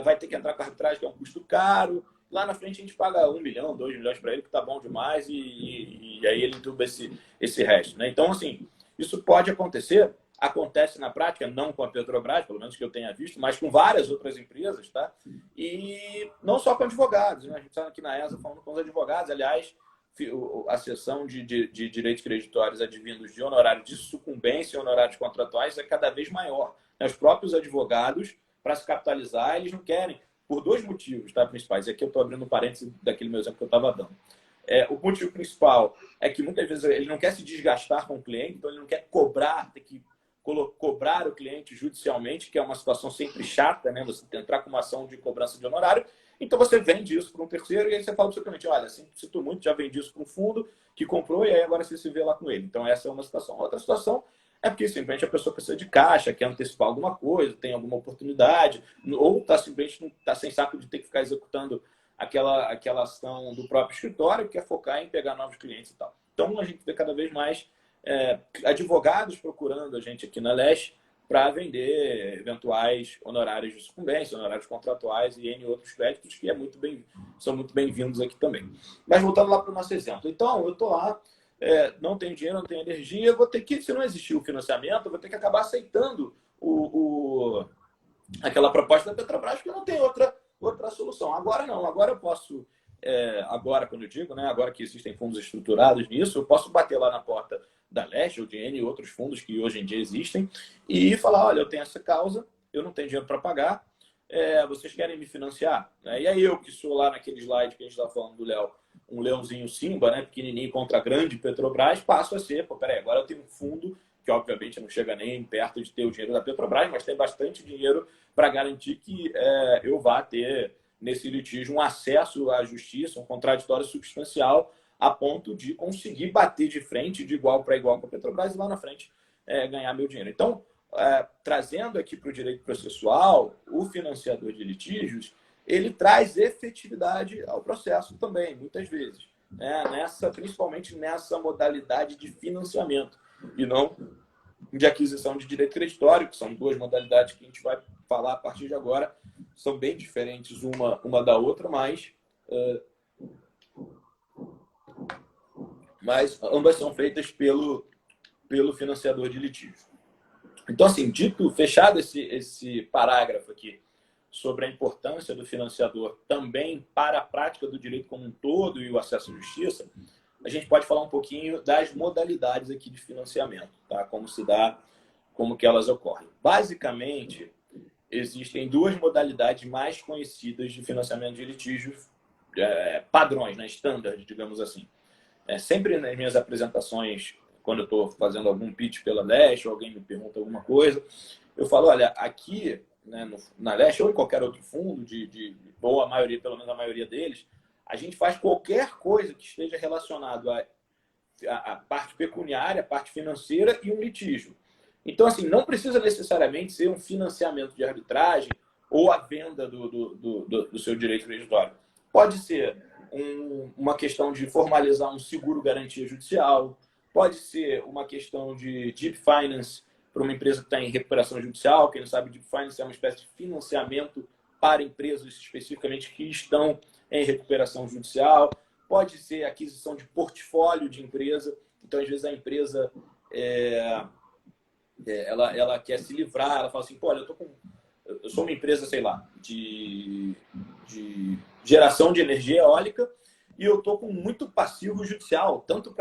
vai ter que entrar com a arbitragem, que é um custo caro. Lá na frente a gente paga 1 milhão, 2 milhões para ele, que tá bom demais, e aí ele entuba esse resto, né? Então, assim, isso pode acontecer, acontece na prática, não com a Petrobras, pelo menos que eu tenha visto, mas com várias outras empresas, tá? E não só com advogados, né? A gente está aqui na ESA falando com os advogados, aliás, a seção de direitos creditórios advindos de honorários de sucumbência e honorários contratuais é cada vez maior. Os próprios advogados, para se capitalizar, eles não querem, por 2 motivos, tá, principais. E aqui eu estou abrindo um parênteses daquele meu exemplo que eu estava dando. O motivo principal é que muitas vezes ele não quer se desgastar com o cliente, então ele não quer cobrar, ter que cobrar o cliente judicialmente, que é uma situação sempre chata, né? Você entrar com uma ação de cobrança de honorário. Então, você vende isso para um terceiro e aí você fala para o seu cliente, olha, sinto muito, já vendi isso para um fundo que comprou e aí agora você se vê lá com ele. Então, essa é uma situação. Outra situação é porque simplesmente a pessoa precisa de caixa, quer antecipar alguma coisa, tem alguma oportunidade, ou simplesmente não está sem saco de ter que ficar executando aquela ação do próprio escritório, quer focar em pegar novos clientes e tal. Então, a gente vê cada vez mais advogados procurando a gente aqui na Leste para vender eventuais honorários de sucumbência, honorários contratuais e N outros créditos que são muito bem-vindos aqui também. Mas voltando lá para o nosso exemplo. Então, eu estou lá, não tenho dinheiro, não tenho energia, vou ter que, se não existir o financiamento, eu vou ter que acabar aceitando aquela proposta da Petrobras, porque não tem outra solução. Agora não, agora eu posso, agora quando eu digo, né, agora que existem fundos estruturados nisso, eu posso bater lá na porta da Leste ou de N e outros fundos que hoje em dia existem e falar, olha, eu tenho essa causa, eu não tenho dinheiro para pagar, vocês querem me financiar? E aí eu, que sou lá naquele slide que a gente estava falando do Léo, um leãozinho Simba, né, pequenininho contra a grande Petrobras, passo a ser, peraí, agora eu tenho um fundo que obviamente não chega nem perto de ter o dinheiro da Petrobras, mas tem bastante dinheiro para garantir que eu vá ter nesse litígio um acesso à justiça, um contraditório substancial a ponto de conseguir bater de frente, de igual para igual com a Petrobras e lá na frente ganhar meu dinheiro. Então, trazendo aqui para o direito processual, o financiador de litígios, ele traz efetividade ao processo também, muitas vezes, né? Principalmente nessa modalidade de financiamento e não de aquisição de direito creditório, que são duas modalidades que a gente vai falar a partir de agora, são bem diferentes uma da outra, mas ambas são feitas pelo financiador de litígio. Então, assim, fechado esse parágrafo aqui sobre a importância do financiador também para a prática do direito como um todo e o acesso à justiça, a gente pode falar um pouquinho das modalidades aqui de financiamento, tá? Como se dá, como que elas ocorrem. Basicamente, existem duas modalidades mais conhecidas de financiamento de litígios, padrões, né? Standard, digamos assim. Sempre nas minhas apresentações, quando eu estou fazendo algum pitch pela Leste, ou alguém me pergunta alguma coisa, eu falo, olha, aqui, né, na Leste, ou em qualquer outro fundo, ou a maioria, pelo menos a maioria deles, a gente faz qualquer coisa que esteja relacionado à parte pecuniária, à parte financeira e um litígio. Então, assim, não precisa necessariamente ser um financiamento de arbitragem ou a venda do seu direito creditório. Pode ser uma questão de formalizar um seguro-garantia judicial, pode ser uma questão de deep finance para uma empresa que está em recuperação judicial. Quem não sabe, deep finance é uma espécie de financiamento para empresas especificamente que estão em recuperação judicial. Pode ser aquisição de portfólio de empresa. Então, às vezes, a empresa ela quer se livrar, ela fala assim, pô, olha, eu sou uma empresa, sei lá, de geração de energia eólica e eu estou com muito passivo judicial, tanto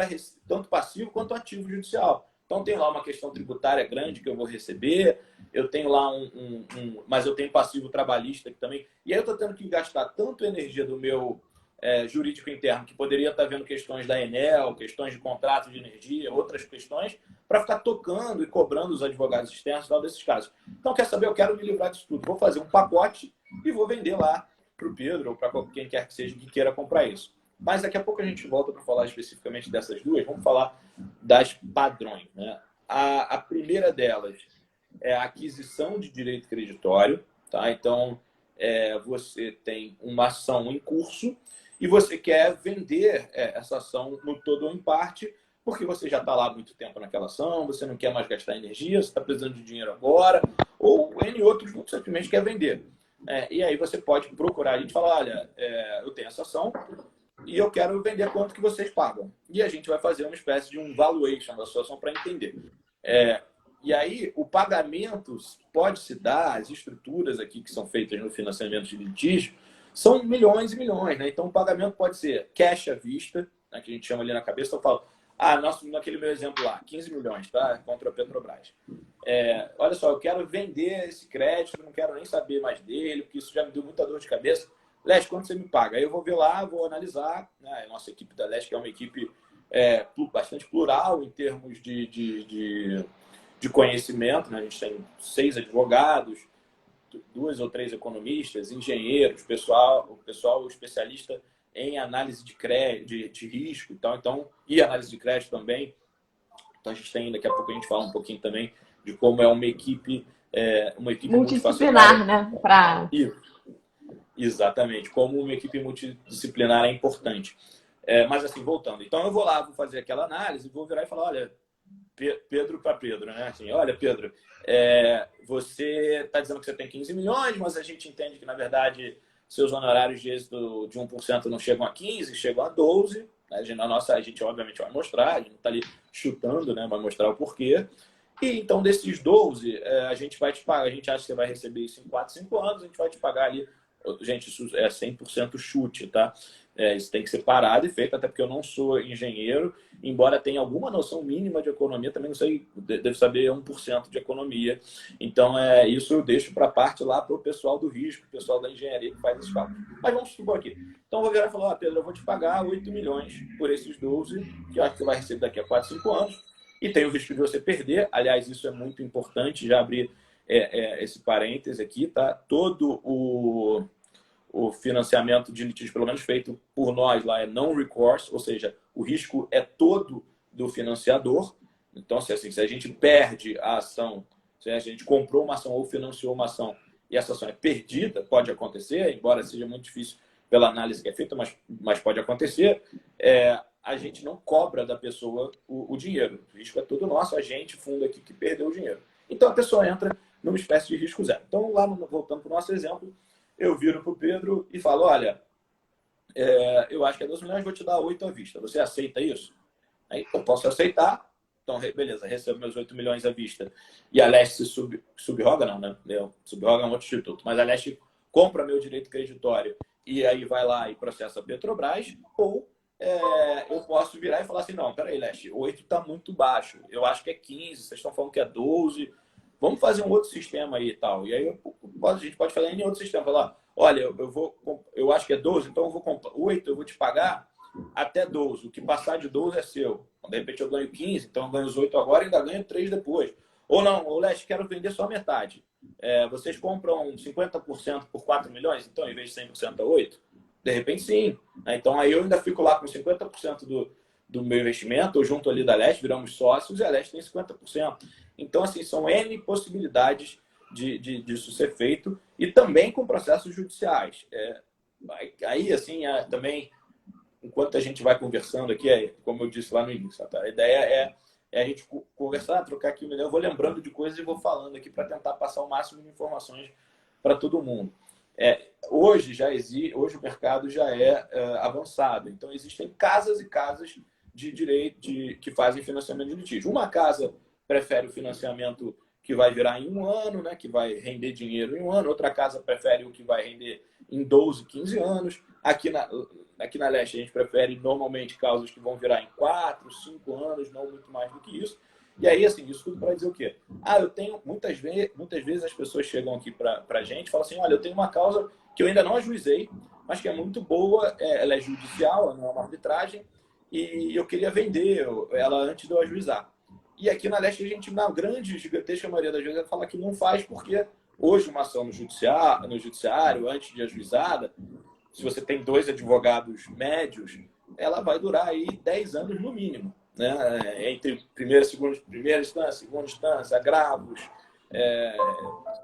passivo quanto ativo judicial. Então, tem lá uma questão tributária grande que eu vou receber, eu tenho lá mas eu tenho passivo trabalhista aqui também. E aí eu estou tendo que gastar tanto energia do meu jurídico interno, que poderia estar vendo questões da Enel, questões de contrato de energia, outras questões, para ficar tocando e cobrando os advogados externos e tal desses casos. Então, quer saber? Eu quero me livrar disso tudo. Vou fazer um pacote e vou vender lá para o Pedro ou para quem quer que seja que queira comprar isso. Mas daqui a pouco a gente volta para falar especificamente dessas duas. Vamos falar das padrões, né? A primeira delas é a aquisição de direito creditório, tá? Então, você tem uma ação em curso e você quer vender essa ação no todo ou em parte, porque você já está lá há muito tempo naquela ação, você não quer mais gastar energia, você está precisando de dinheiro agora, ou N outros você simplesmente quer vender. E aí você pode procurar a gente e falar, olha, eu tenho essa ação e eu quero vender quanto que vocês pagam. E a gente vai fazer uma espécie de um valuation da situação para entender. E aí, o pagamento pode se dar, as estruturas aqui que são feitas no financiamento de litígio, são milhões e milhões, né? Então, o pagamento pode ser cash à vista, né, que a gente chama ali na cabeça. Eu falo, naquele meu exemplo lá, 15 milhões, tá? Contra a Petrobras. Olha só, eu quero vender esse crédito, não quero nem saber mais dele, porque isso já me deu muita dor de cabeça. Leste, quanto você me paga? Aí eu vou ver lá, vou analisar, né? A nossa equipe da Leste, que é uma equipe bastante plural em termos de de conhecimento, né? A gente tem 6 advogados, 2 ou 3 economistas, engenheiros, o pessoal especialista em análise de crédito, de risco e análise de crédito também. Então a gente tem, daqui a pouco a gente fala um pouquinho também de como é uma equipe multidisciplinar, né? Exatamente, como uma equipe multidisciplinar é importante. Mas assim, voltando. Então eu vou lá, vou fazer aquela análise, vou virar e falar, olha, Pedro para Pedro, né? Assim, olha, Pedro, você está dizendo que você tem 15 milhões, mas a gente entende que, na verdade, seus honorários de êxito de 1% não chegam a 15, chegam a 12. Né? A gente, obviamente, vai mostrar, a gente não está ali chutando, né? Vai mostrar o porquê. E, então, desses 12, a gente vai te pagar, a gente acha que você vai receber isso em 4, 5 anos, a gente vai te pagar ali. Gente, isso é 100% chute, tá? Isso tem que ser parado e feito, até porque eu não sou engenheiro, embora tenha alguma noção mínima de economia, também não sei, devo saber 1% de economia. Então, isso eu deixo para a parte lá para o pessoal do risco, o pessoal da engenharia que faz esses cálculos. Mas vamos supor aqui. Então, eu vou virar e falar, Pedro, eu vou te pagar 8 milhões por esses 12, que eu acho que você vai receber daqui a 4, 5 anos, e tem o risco de você perder. Aliás, isso é muito importante, já abrir esse parêntese aqui, tá? Todo o financiamento de litígio, pelo menos feito por nós lá, é não recourse, ou seja, o risco é todo do financiador. Então, se a gente perde a ação, se a gente comprou uma ação ou financiou uma ação e essa ação é perdida, pode acontecer, embora seja muito difícil pela análise que é feita, mas pode acontecer, a gente não cobra da pessoa o dinheiro. O risco é todo nosso, a gente, fundo aqui, que perdeu o dinheiro. Então, a pessoa entra numa espécie de risco zero. Então, lá, voltando para o nosso exemplo, eu viro para o Pedro e falo, olha, eu acho que é 12 milhões, vou te dar 8 à vista. Você aceita isso? Aí eu posso aceitar. Então, beleza, recebo meus 8 milhões à vista. E a Leste subroga, não, né? Subroga é um outro instituto. Mas a Leste compra meu direito creditório e aí vai lá e processa a Petrobras. Ou eu posso virar e falar assim, não, peraí, Leste, 8 está muito baixo. Eu acho que é 15, vocês estão falando que é 12. Vamos fazer um outro sistema aí e tal. E aí a gente pode fazer em outro sistema. Falar, olha, eu acho que é 12, então eu vou comprar 8, eu vou te pagar até 12. O que passar de 12 é seu. De repente eu ganho 15, então eu ganho os 8 agora e ainda ganho 3 depois. Ou não, o Leste, quero vender só a metade. Vocês compram 50% por 4 milhões, então em vez de 100% a 8? De repente sim. Então aí eu ainda fico lá com 50% do meu investimento, eu junto ali da Leste, viramos sócios e a Leste tem 50%. Então, assim, são N possibilidades disso ser feito e também com processos judiciais. Aí, assim, também, enquanto a gente vai conversando aqui, como eu disse lá no início, tá? A ideia é a gente conversar, trocar aqui uma ideia. Eu vou lembrando de coisas e vou falando aqui para tentar passar o máximo de informações para todo mundo. Hoje o mercado já é avançado. Então, existem casas e casas de direito que fazem financiamento de litígio. Uma casa prefere o financiamento que vai virar em 1 ano, né, que vai render dinheiro em 1 ano. Outra casa prefere o que vai render em 12, 15 anos. Aqui na Leste, a gente prefere normalmente causas que vão virar em 4, 5 anos, não muito mais do que isso. E aí, assim, isso tudo para dizer o quê? Eu tenho, muitas vezes as pessoas chegam aqui para a gente e falam assim, olha, eu tenho uma causa que eu ainda não ajuizei, mas que é muito boa, ela é judicial, ela não é uma arbitragem, e eu queria vender ela antes de eu ajuizar. E aqui na Leste, a gente, na grande, gigantesca maioria das vezes, fala que não faz, porque hoje uma ação no judiciário, antes de ajuizada, se você tem 2 advogados médios, ela vai durar aí 10 anos no mínimo, né? Entre primeira instância, segunda instância, agravos,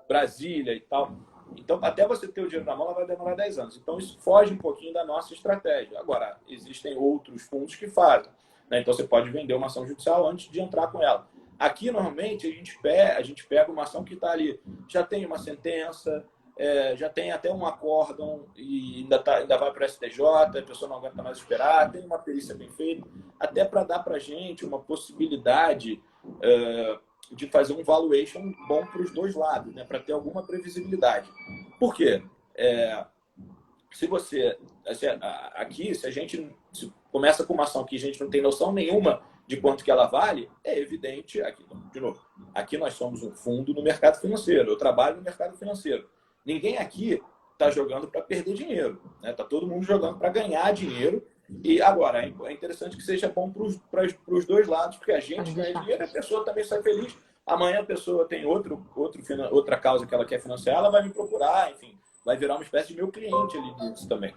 Brasília e tal. Então, até você ter o dinheiro na mão, ela vai demorar 10 anos. Então, isso foge um pouquinho da nossa estratégia. Agora, existem outros fundos que fazem. Né? Então, você pode vender uma ação judicial antes de entrar com ela. Aqui, normalmente, a gente pega uma ação que está ali, já tem uma sentença, já tem até um acórdão e ainda vai para o STJ, a pessoa não aguenta mais esperar, tem uma perícia bem feita, até para dar para a gente uma possibilidade de fazer um valuation bom para os dois lados, né? Para ter alguma previsibilidade. Por quê? Se a gente começa com uma ação que a gente não tem noção nenhuma de quanto que ela vale, é evidente, aqui nós somos um fundo no mercado financeiro, eu trabalho no mercado financeiro. Ninguém aqui está jogando para perder dinheiro, né? Tá todo mundo jogando para ganhar dinheiro. E agora, é interessante que seja bom para os dois lados, porque a gente ganha dinheiro e a pessoa também sai feliz, Amanhã a pessoa tem outra causa que ela quer financiar, ela vai me procurar, enfim, vai virar uma espécie de meu cliente ali disso também.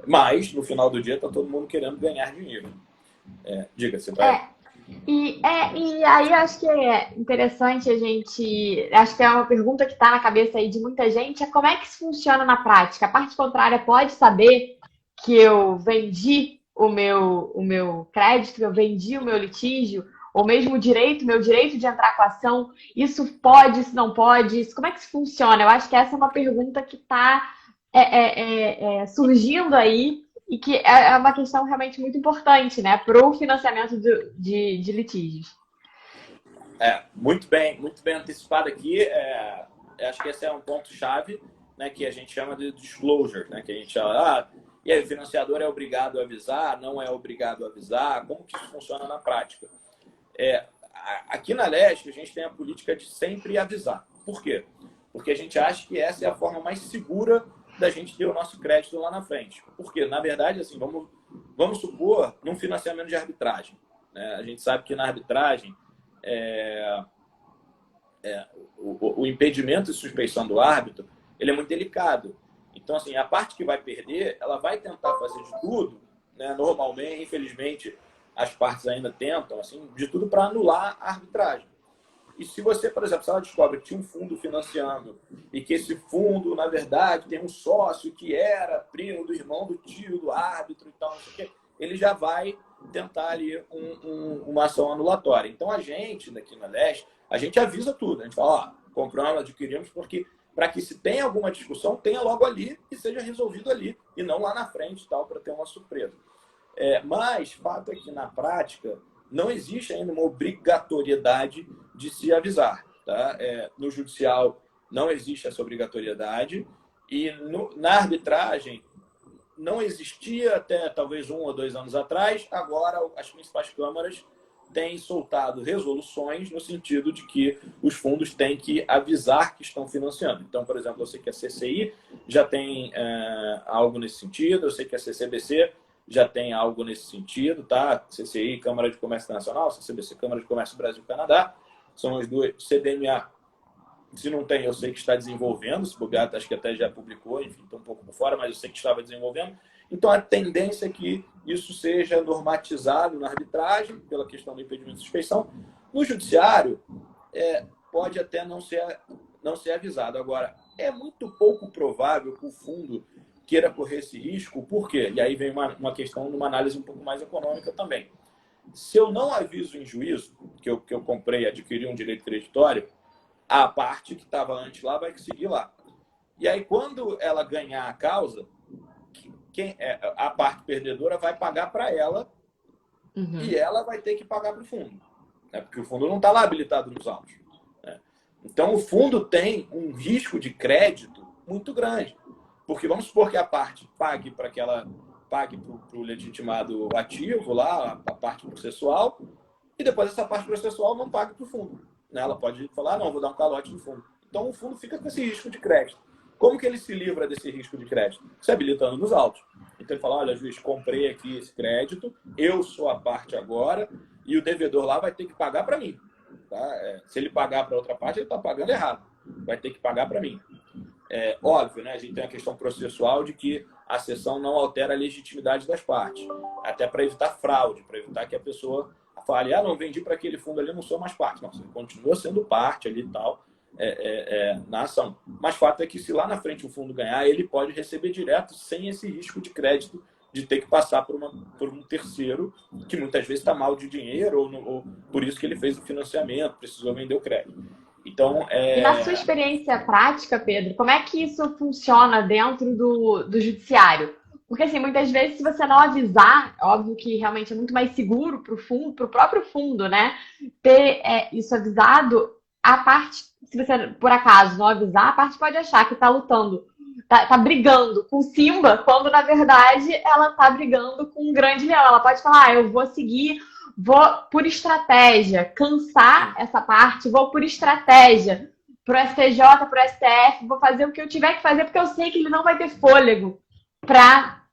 Mas, no final do dia, está todo mundo querendo ganhar dinheiro. Diga, você vai... E aí eu acho que é interessante a gente. Acho que é uma pergunta que está na cabeça aí de muita gente, é como é que isso funciona na prática? A parte contrária pode saber que eu vendi o meu crédito, eu vendi o meu litígio, ou mesmo meu direito de entrar com a ação, isso pode, isso não pode? Como é que isso funciona? Eu acho que essa é uma pergunta que está surgindo aí e que é uma questão realmente muito importante, né, para o financiamento de litígios. Muito bem antecipado aqui. Acho que esse é um ponto-chave, né, que a gente chama de disclosure, né, que a gente chama, e aí o financiador é obrigado a avisar, não é obrigado a avisar, como que isso funciona na prática? Aqui na Leste, a gente tem a política de sempre avisar. Por quê? Porque a gente acha que essa é a forma mais segura da gente ter o nosso crédito lá na frente. Porque, na verdade, assim, vamos supor, num financiamento de arbitragem, né? A gente sabe que na arbitragem o impedimento e suspeição do árbitro, ele é muito delicado. Então, assim, a parte que vai perder, ela vai tentar fazer de tudo, né? Normalmente, infelizmente, as partes ainda tentam, assim, de tudo para anular a arbitragem. E se você, por exemplo, se ela descobre que tinha um fundo financiando e que esse fundo, na verdade, tem um sócio que era primo do irmão do tio, do árbitro e tal, não sei o quê, ele já vai tentar ali uma ação anulatória. Então, a gente, daqui na Leste, a gente avisa tudo. A gente fala, compramos, adquirimos, porque para que se tenha alguma discussão, tenha logo ali e seja resolvido ali, e não lá na frente, tal, para ter uma surpresa. Mas, fato é que, na prática, não existe ainda uma obrigatoriedade de se avisar. Tá? No judicial não existe essa obrigatoriedade e na arbitragem não existia até talvez 1 ou 2 anos atrás. Agora as principais câmaras têm soltado resoluções no sentido de que os fundos têm que avisar que estão financiando. Então, por exemplo, eu sei que a CCI já tem algo nesse sentido, eu sei que a CCBC já tem algo nesse sentido, tá? CCI, Câmara de Comércio Internacional, CCBC, Câmara de Comércio Brasil-Canadá, são as duas. CDMA, se não tem, eu sei que está desenvolvendo, se bobear, acho que até já publicou, enfim, estou um pouco por fora, mas eu sei que estava desenvolvendo. Então, a tendência é que isso seja normatizado na arbitragem, pela questão do impedimento de suspeição. No judiciário, pode até não ser avisado. Agora, é muito pouco provável que o fundo queira correr esse risco, por quê? E aí vem uma questão de uma análise um pouco mais econômica também. Se eu não aviso em juízo que eu comprei e adquiri um direito creditório, a parte que estava antes lá vai seguir lá. E aí, quando ela ganhar a causa, a parte perdedora vai pagar para ela e ela vai ter que pagar para o fundo. Né? Porque o fundo não está lá habilitado nos autos. Né? Então, o fundo tem um risco de crédito muito grande. Porque vamos supor que a parte pague para o legitimado ativo lá, a parte processual, e depois essa parte processual não pague para o fundo. Né? Ela pode falar, não, vou dar um calote no fundo. Então o fundo fica com esse risco de crédito. Como que ele se livra desse risco de crédito? Se habilitando nos autos. Então ele fala, olha, juiz, comprei aqui esse crédito, eu sou a parte agora, e o devedor lá vai ter que pagar para mim. Tá? Se ele pagar para outra parte, ele está pagando errado. Vai ter que pagar para mim. Óbvio, né? A gente tem a questão processual de que a cessão não altera a legitimidade das partes. Até para evitar fraude, para evitar que a pessoa fale, não, vendi para aquele fundo ali, não sou mais parte. Não, você continua sendo parte ali e tal, na ação. Mas fato é que se lá na frente o fundo ganhar, ele pode receber direto sem esse risco de crédito de ter que passar por um terceiro que muitas vezes está mal de dinheiro ou por isso que ele fez o financiamento, precisou vender o crédito. Então, E na sua experiência prática, Pedro, como é que isso funciona dentro do judiciário? Porque, assim, muitas vezes, se você não avisar, óbvio que realmente é muito mais seguro para o fundo, para o próprio fundo, né? Ter isso avisado, a parte, se você, por acaso, não avisar, a parte pode achar que está lutando, tá brigando com Simba, quando, na verdade, ela está brigando com um grande leão. Ela pode falar, eu vou seguir... Vou por estratégia, cansar essa parte, vou por estratégia pro STJ, pro STF, vou fazer o que eu tiver que fazer, porque eu sei que ele não vai ter fôlego para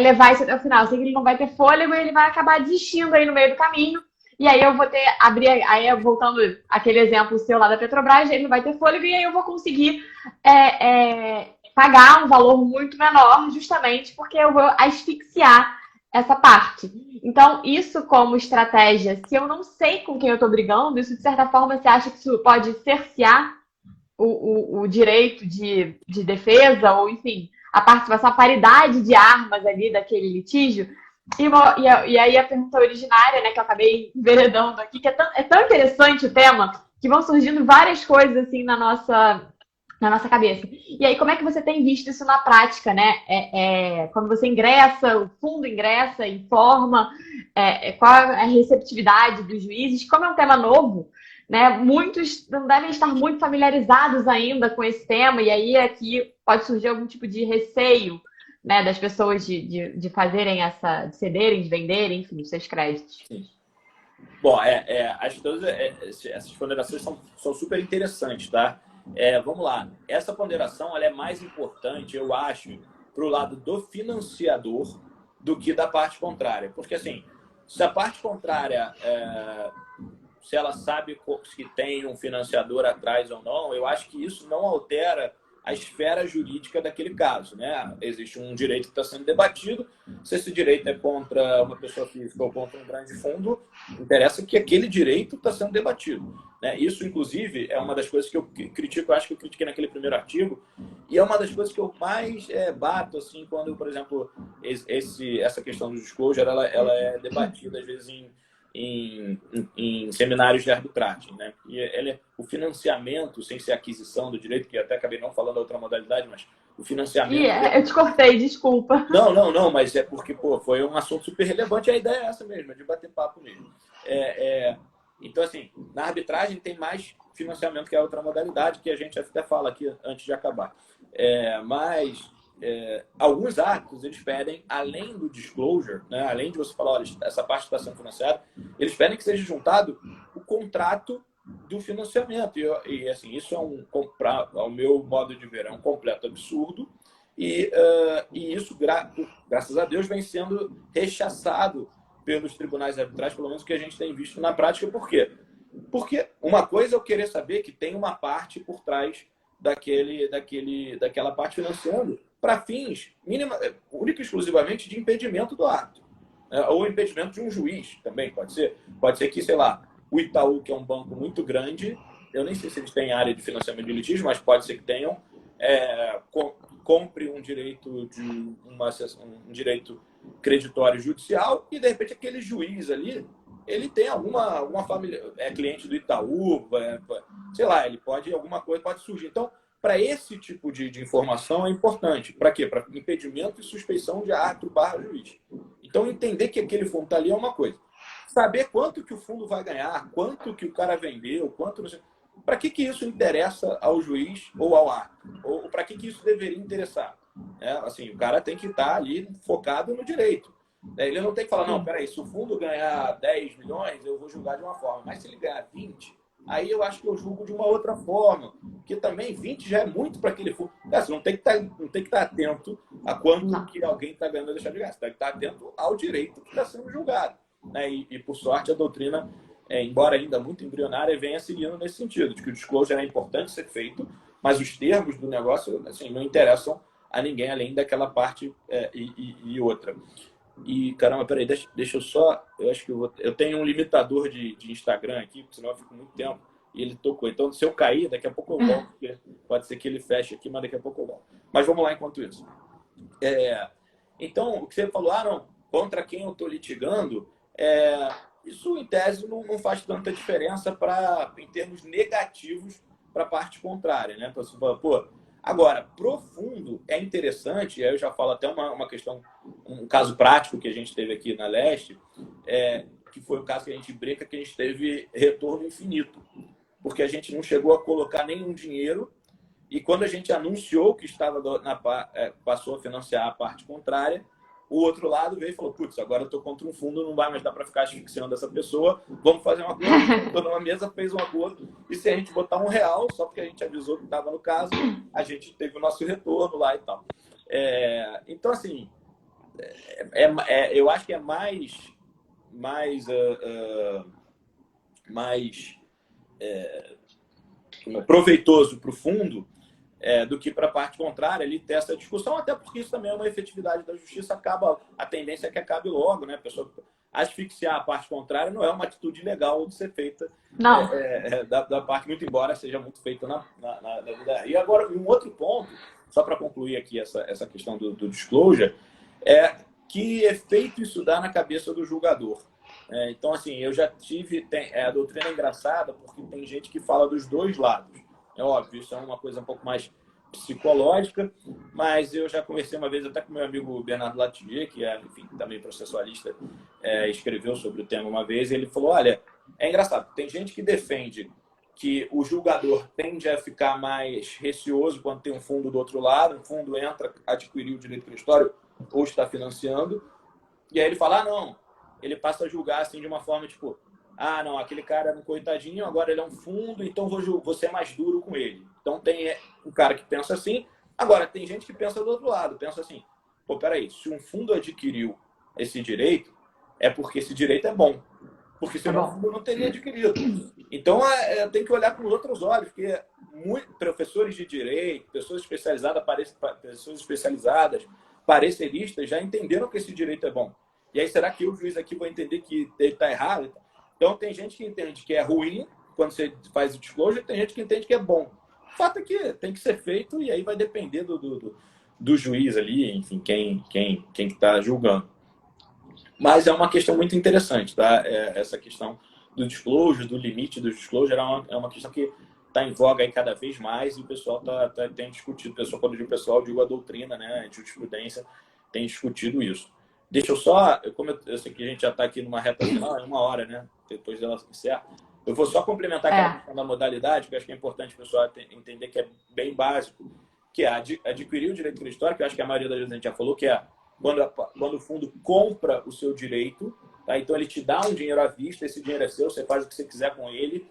levar isso até o final. Eu sei que ele não vai ter fôlego e ele vai acabar desistindo aí no meio do caminho e aí eu vou ter, abrir, aí voltando aquele exemplo seu lá da Petrobras, ele vai ter fôlego e aí eu vou conseguir pagar um valor muito menor, justamente porque eu vou asfixiar essa parte. Então, isso como estratégia, se eu não sei com quem eu estou brigando, isso de certa forma você acha que isso pode cercear o direito de defesa, ou enfim, a participação, a paridade de armas ali daquele litígio? E aí a pergunta originária, né, que eu acabei enveredando aqui, que é tão interessante o tema, que vão surgindo várias coisas assim na nossa cabeça. E aí, como é que você tem visto isso na prática, né? Quando você ingressa, o fundo ingressa, informa, qual é a receptividade dos juízes? Como é um tema novo, né? Muitos não devem estar muito familiarizados ainda com esse tema, e aí aqui pode surgir algum tipo de receio, né, das pessoas de fazerem de cederem, de venderem, enfim, os seus créditos. Sim. Bom, acho que todas essas ponderações são super interessantes, tá? Vamos lá. Essa ponderação ela é mais importante, eu acho, para o lado do financiador do que da parte contrária. Porque, assim, se a parte contrária, se ela sabe que tem um financiador atrás ou não, eu acho que isso não altera a esfera jurídica daquele caso, né? Existe um direito que está sendo debatido. Se esse direito é contra uma pessoa física ou contra um grande fundo, interessa que aquele direito está sendo debatido, né? Isso, inclusive, é uma das coisas que eu critico, eu acho que eu critiquei naquele primeiro artigo, e é uma das coisas que eu mais bato, assim, quando, por exemplo, essa questão do disclosure, ela é debatida, às vezes, em seminários de arbitragem, né? E o financiamento, sem ser aquisição do direito, que até acabei não falando da outra modalidade, mas o financiamento... Eu te cortei, desculpa. Não, mas é porque foi um assunto super relevante, a ideia é essa mesmo, é de bater papo mesmo. Então, assim, na arbitragem tem mais financiamento que a outra modalidade, que a gente até fala aqui antes de acabar. Mas alguns árbitros, eles pedem, além do disclosure, né, além de você falar, olha, essa parte está sendo financiada, eles pedem que seja juntado o contrato do financiamento. E assim, isso ao meu modo de ver, é um completo absurdo. E isso, graças a Deus, vem sendo rechaçado pelos tribunais arbitrais, pelo menos que a gente tem visto na prática. Por quê? Porque uma coisa é eu querer saber que tem uma parte por trás daquela parte financiando para fins única e exclusivamente de impedimento do ato, né? Ou impedimento de um juiz também, pode ser. Pode ser que, sei lá, o Itaú, que é um banco muito grande, eu nem sei se eles têm área de financiamento de litígio, mas pode ser que tenham, compre um direito um direito creditório judicial e, de repente, aquele juiz ali, ele tem alguma família, é cliente do Itaú, sei lá, alguma coisa pode surgir. Então, para esse tipo de informação é importante. Para quê? Para impedimento e suspeição de árbitro/juiz. Então, entender que aquele fundo está ali é uma coisa. Saber quanto que o fundo vai ganhar, quanto que o cara vendeu, quanto... Para que isso interessa ao juiz ou ao árbitro? Ou para que isso deveria interessar? Assim, o cara tem que estar ali focado no direito. Ele não tem que falar, não, peraí, se o fundo ganhar 10 milhões, eu vou julgar de uma forma. Mas se ele ganhar 20, aí eu acho que eu julgo de uma outra forma. Porque também 20 já é muito para aquele fundo. Você não tem que estar atento a quanto que alguém está ganhando ou deixar de ganhar. Você tem que estar atento ao direito que está sendo julgado, né? E, por sorte, a doutrina, embora ainda muito embrionária, venha seguindo nesse sentido, de que o disclosure é importante ser feito, mas os termos do negócio, assim, não interessam a ninguém além daquela parte e outra. E, caramba, peraí, deixa eu só... Eu acho que eu tenho um limitador de Instagram aqui, porque senão eu fico muito tempo, e ele tocou. Então, se eu cair, daqui a pouco eu volto, porque pode ser que ele feche aqui, mas daqui a pouco eu volto. Mas vamos lá enquanto isso. Então, o que você falou, não, contra quem eu estou litigando, isso, em tese, não faz tanta diferença em termos negativos para a parte contrária, né? Então, você fala, pô, agora, profundo é interessante, aí eu já falo até uma questão, um caso prático que a gente teve aqui na Leste, que foi o caso que a gente brinca que a gente teve retorno infinito, porque a gente não chegou a colocar nenhum dinheiro e quando a gente anunciou que passou a financiar a parte contrária, o outro lado veio e falou, putz, agora eu estou contra um fundo, não vai mais dar para ficar asfixiando essa pessoa, vamos fazer um acordo. Estou numa mesa, fez um acordo, e se a gente botar R$1, só porque a gente avisou que estava no caso, a gente teve o nosso retorno lá e tal. Então, assim, eu acho que é mais mais proveitoso para o fundo do que para a parte contrária ali ter essa discussão, até porque isso também é uma efetividade da justiça, a tendência é que acabe logo, né? A pessoa asfixiar a parte contrária não é uma atitude legal de ser feita da parte, muito embora seja muito feita na vida. E agora, um outro ponto, só para concluir aqui essa questão do disclosure, que efeito isso dá na cabeça do julgador. Então, assim, eu já tive... a doutrina é engraçada porque tem gente que fala dos dois lados. É óbvio, isso é uma coisa um pouco mais psicológica, mas eu já conversei uma vez até com meu amigo Bernardo Lativier, que é, enfim, também processualista, escreveu sobre o tema uma vez, e ele falou, olha, é engraçado, tem gente que defende que o julgador tende a ficar mais receoso quando tem um fundo do outro lado, um fundo entra, adquirir o direito crestório ou está financiando, e aí ele fala, não, ele passa a julgar assim de uma forma tipo, não, aquele cara é um coitadinho, agora ele é um fundo, então vou ser mais duro com ele. Então tem um cara que pensa assim, agora tem gente que pensa do outro lado, pensa assim, pô, peraí, se um fundo adquiriu esse direito, é porque esse direito é bom, porque senão o fundo não teria adquirido. Então tem que olhar com outros olhos, porque professores de direito, pessoas especializadas, pareceristas, já entenderam que esse direito é bom. E aí, será que o juiz aqui vai entender que ele está errado? Então, tem gente que entende que é ruim quando você faz o disclosure, tem gente que entende que é bom. O fato é que tem que ser feito e aí vai depender do juiz ali, enfim, quem está julgando. Mas é uma questão muito interessante, tá? Essa questão do disclosure, do limite do disclosure, é uma questão que está em voga aí cada vez mais e o pessoal tem discutido. Quando eu digo pessoal, digo a doutrina, né? A jurisprudência tem discutido isso. Deixa eu só, como eu sei que a gente já está aqui numa reta final, é 1 hora, né? Depois dela encerra. Eu vou só complementar aquela questão da modalidade, que eu acho que é importante o pessoal entender que é bem básico, que é adquirir o direito crestório, que eu acho que a maioria das vezes a gente já falou, que é quando o fundo compra o seu direito, tá? Então ele te dá um dinheiro à vista, esse dinheiro é seu, você faz o que você quiser com ele,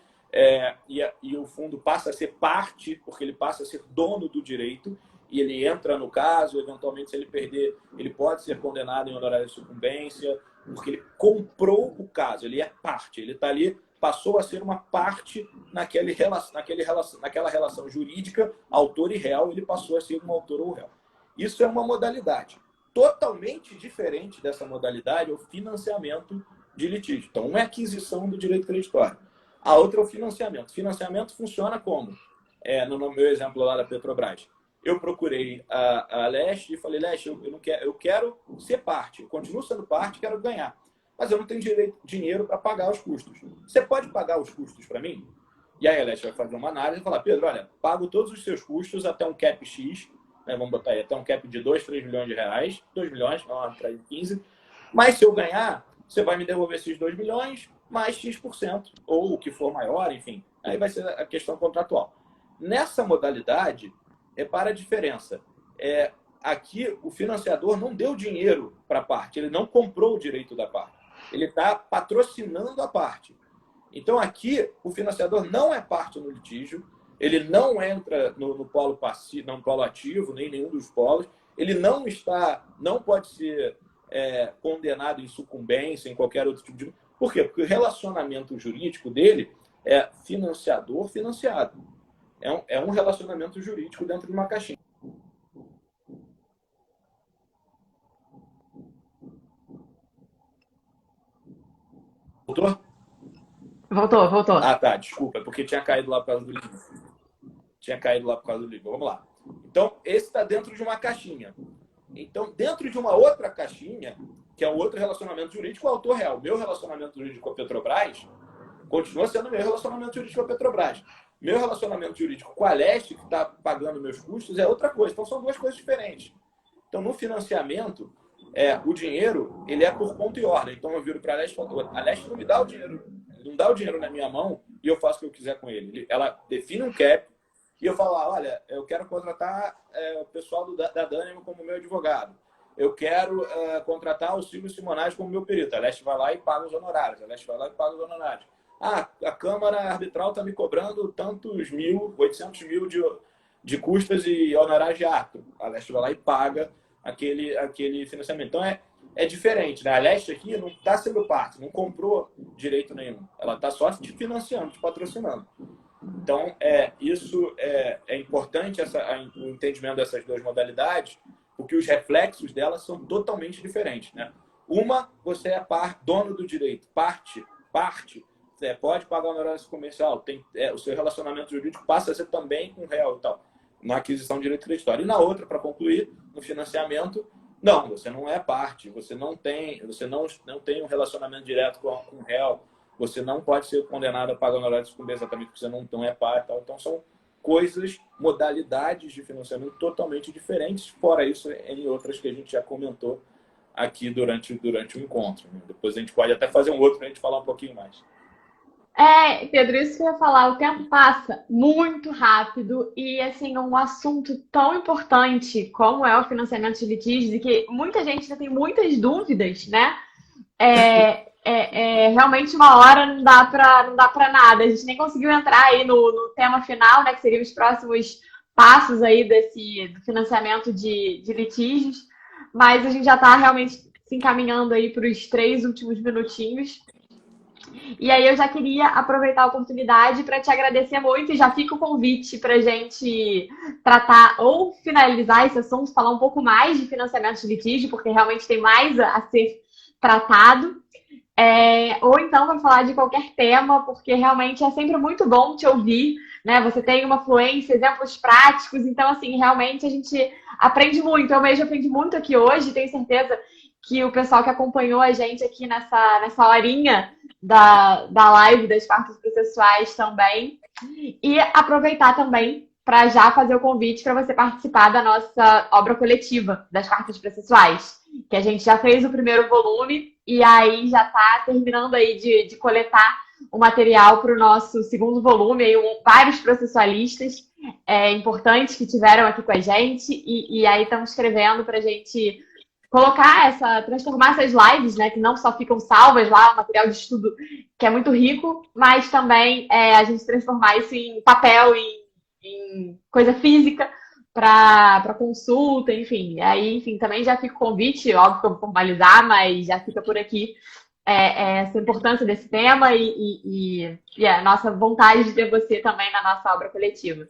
e o fundo passa a ser parte, porque ele passa a ser dono do direito, e ele entra no caso, eventualmente, se ele perder, ele pode ser condenado em honorário de sucumbência, porque ele comprou o caso, ele é parte, ele está ali, passou a ser uma parte naquela relação jurídica, autor e réu, ele passou a ser um autor ou réu. Isso é uma modalidade. Totalmente diferente dessa modalidade é o financiamento de litígio. Então, uma é a aquisição do direito creditório. A outra é o financiamento. O financiamento funciona como? No meu exemplo lá da Petrobras. Eu procurei a Leste e falei, Leste, eu quero ser parte. Eu continuo sendo parte, quero ganhar. Mas eu não tenho dinheiro para pagar os custos. Você pode pagar os custos para mim? E aí a Leste vai fazer uma análise e falar, Pedro, olha, pago todos os seus custos até um cap X, né, vamos botar aí, até um cap de 2, 3 milhões de reais, 2 milhões, não, para 15. Mas se eu ganhar, você vai me devolver esses 2 milhões mais X%, ou o que for maior, enfim. Aí vai ser a questão contratual. Nessa modalidade, repara a diferença. Aqui, o financiador não deu dinheiro para a parte, ele não comprou o direito da parte. Ele está patrocinando a parte. Então, aqui, o financiador não é parte no litígio, ele não entra no polo passivo, no polo ativo, nem nenhum dos polos, ele não pode ser condenado em sucumbência, em qualquer outro tipo de... Por quê? Porque o relacionamento jurídico dele é financiador-financiado. É um relacionamento jurídico dentro de uma caixinha. Voltou? Voltou. Ah, tá, desculpa, é porque tinha caído lá por causa do livro. Vamos lá. Então, esse está dentro de uma caixinha. Então, dentro de uma outra caixinha, que é um outro relacionamento jurídico, o autor real. Meu relacionamento jurídico com a Petrobras continua sendo meu relacionamento jurídico com a Petrobras. Meu relacionamento jurídico com a Leste, que está pagando meus custos, é outra coisa. Então, são duas coisas diferentes. Então, no financiamento, o dinheiro ele é por conta e ordem. Então, eu viro para a Leste e falo, a Leste não me dá o dinheiro, não dá o dinheiro na minha mão e eu faço o que eu quiser com ele. Ela define um cap e eu falo, olha, eu quero contratar o pessoal da Dânimo como meu advogado. Eu quero contratar o Silvio Simonaz como meu perito. A Leste vai lá e paga os honorários. A Câmara Arbitral está me cobrando tantos 800 mil de custas e honorários de ato. A Leste vai lá e paga aquele financiamento. Então, é diferente, né? A Leste aqui não está sendo parte, não comprou direito nenhum. Ela está só te financiando, te patrocinando. Então, isso é importante, o entendimento dessas duas modalidades, porque os reflexos delas são totalmente diferentes, né? Uma, você é dono do direito, parte, pode pagar o honorário comercial, o seu relacionamento jurídico passa a ser também com real e tal, na aquisição de direito creditório. E na outra, para concluir, no financiamento, não, você não é parte, você não tem um relacionamento direto com o réu, você não pode ser condenado a pagar honorário de sucumbência exatamente porque você não é parte. Tal. Então, são coisas, modalidades de financiamento totalmente diferentes, fora isso, em outras que a gente já comentou aqui durante o encontro. Né? Depois a gente pode até fazer um outro para a gente falar um pouquinho mais. Pedro, isso que eu ia falar, o tempo passa muito rápido e, assim, um assunto tão importante como é o financiamento de litígios e que muita gente já tem muitas dúvidas, né? Realmente uma hora não dá para nada. A gente nem conseguiu entrar aí no tema final, né? Que seriam os próximos passos aí do financiamento de litígios, mas a gente já está realmente se encaminhando aí para os 3 últimos minutinhos. E aí eu já queria aproveitar a oportunidade para te agradecer muito e já fica o convite para a gente tratar ou finalizar esse assunto, falar um pouco mais de financiamento de litígio, porque realmente tem mais a ser tratado. Ou então para falar de qualquer tema, porque realmente é sempre muito bom te ouvir, né? Você tem uma fluência, exemplos práticos, então assim, realmente a gente aprende muito. Eu mesmo aprendi muito aqui hoje, tenho certeza que o pessoal que acompanhou a gente aqui nessa horinha da live das partes processuais também. E aproveitar também para já fazer o convite para você participar da nossa obra coletiva das cartas processuais, que a gente já fez o primeiro volume e aí já está terminando aí de coletar o material para o nosso segundo volume, aí vários processualistas importantes que tiveram aqui com a gente e aí estamos escrevendo para a gente transformar essas lives, né, que não só ficam salvas lá, o material de estudo que é muito rico, mas também a gente transformar isso em papel, em coisa física para consulta, enfim. Aí, enfim, também já fica o convite, óbvio que eu vou formalizar, mas já fica por aqui essa importância desse tema e a nossa vontade de ter você também na nossa obra coletiva.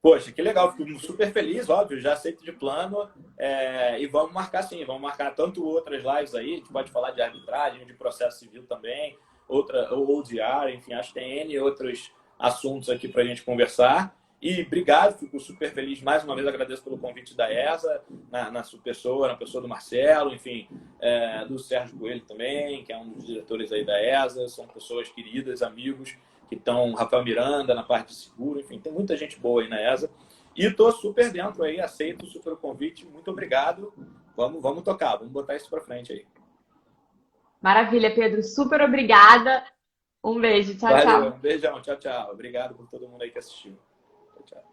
Poxa, que legal, fico super feliz, óbvio, já aceito de plano e vamos marcar sim, vamos marcar tanto outras lives aí, a gente pode falar de arbitragem, de processo civil também, ou ODR, enfim, acho que tem N outros assuntos aqui para a gente conversar. E obrigado, fico super feliz, mais uma vez agradeço pelo convite da ESA, na sua pessoa, na pessoa do Marcelo, enfim, do Sérgio Coelho também, que é um dos diretores aí da ESA, são pessoas queridas, amigos, que estão, Rafael Miranda na parte de seguro, enfim, tem muita gente boa aí na ESA. E estou super dentro aí, aceito super o convite, muito obrigado. Vamos tocar, vamos botar isso para frente aí. Maravilha, Pedro, super obrigada. Um beijo, tchau, Valeu, tchau. um beijão, tchau, tchau. Obrigado por todo mundo aí que assistiu. Tchau, tchau.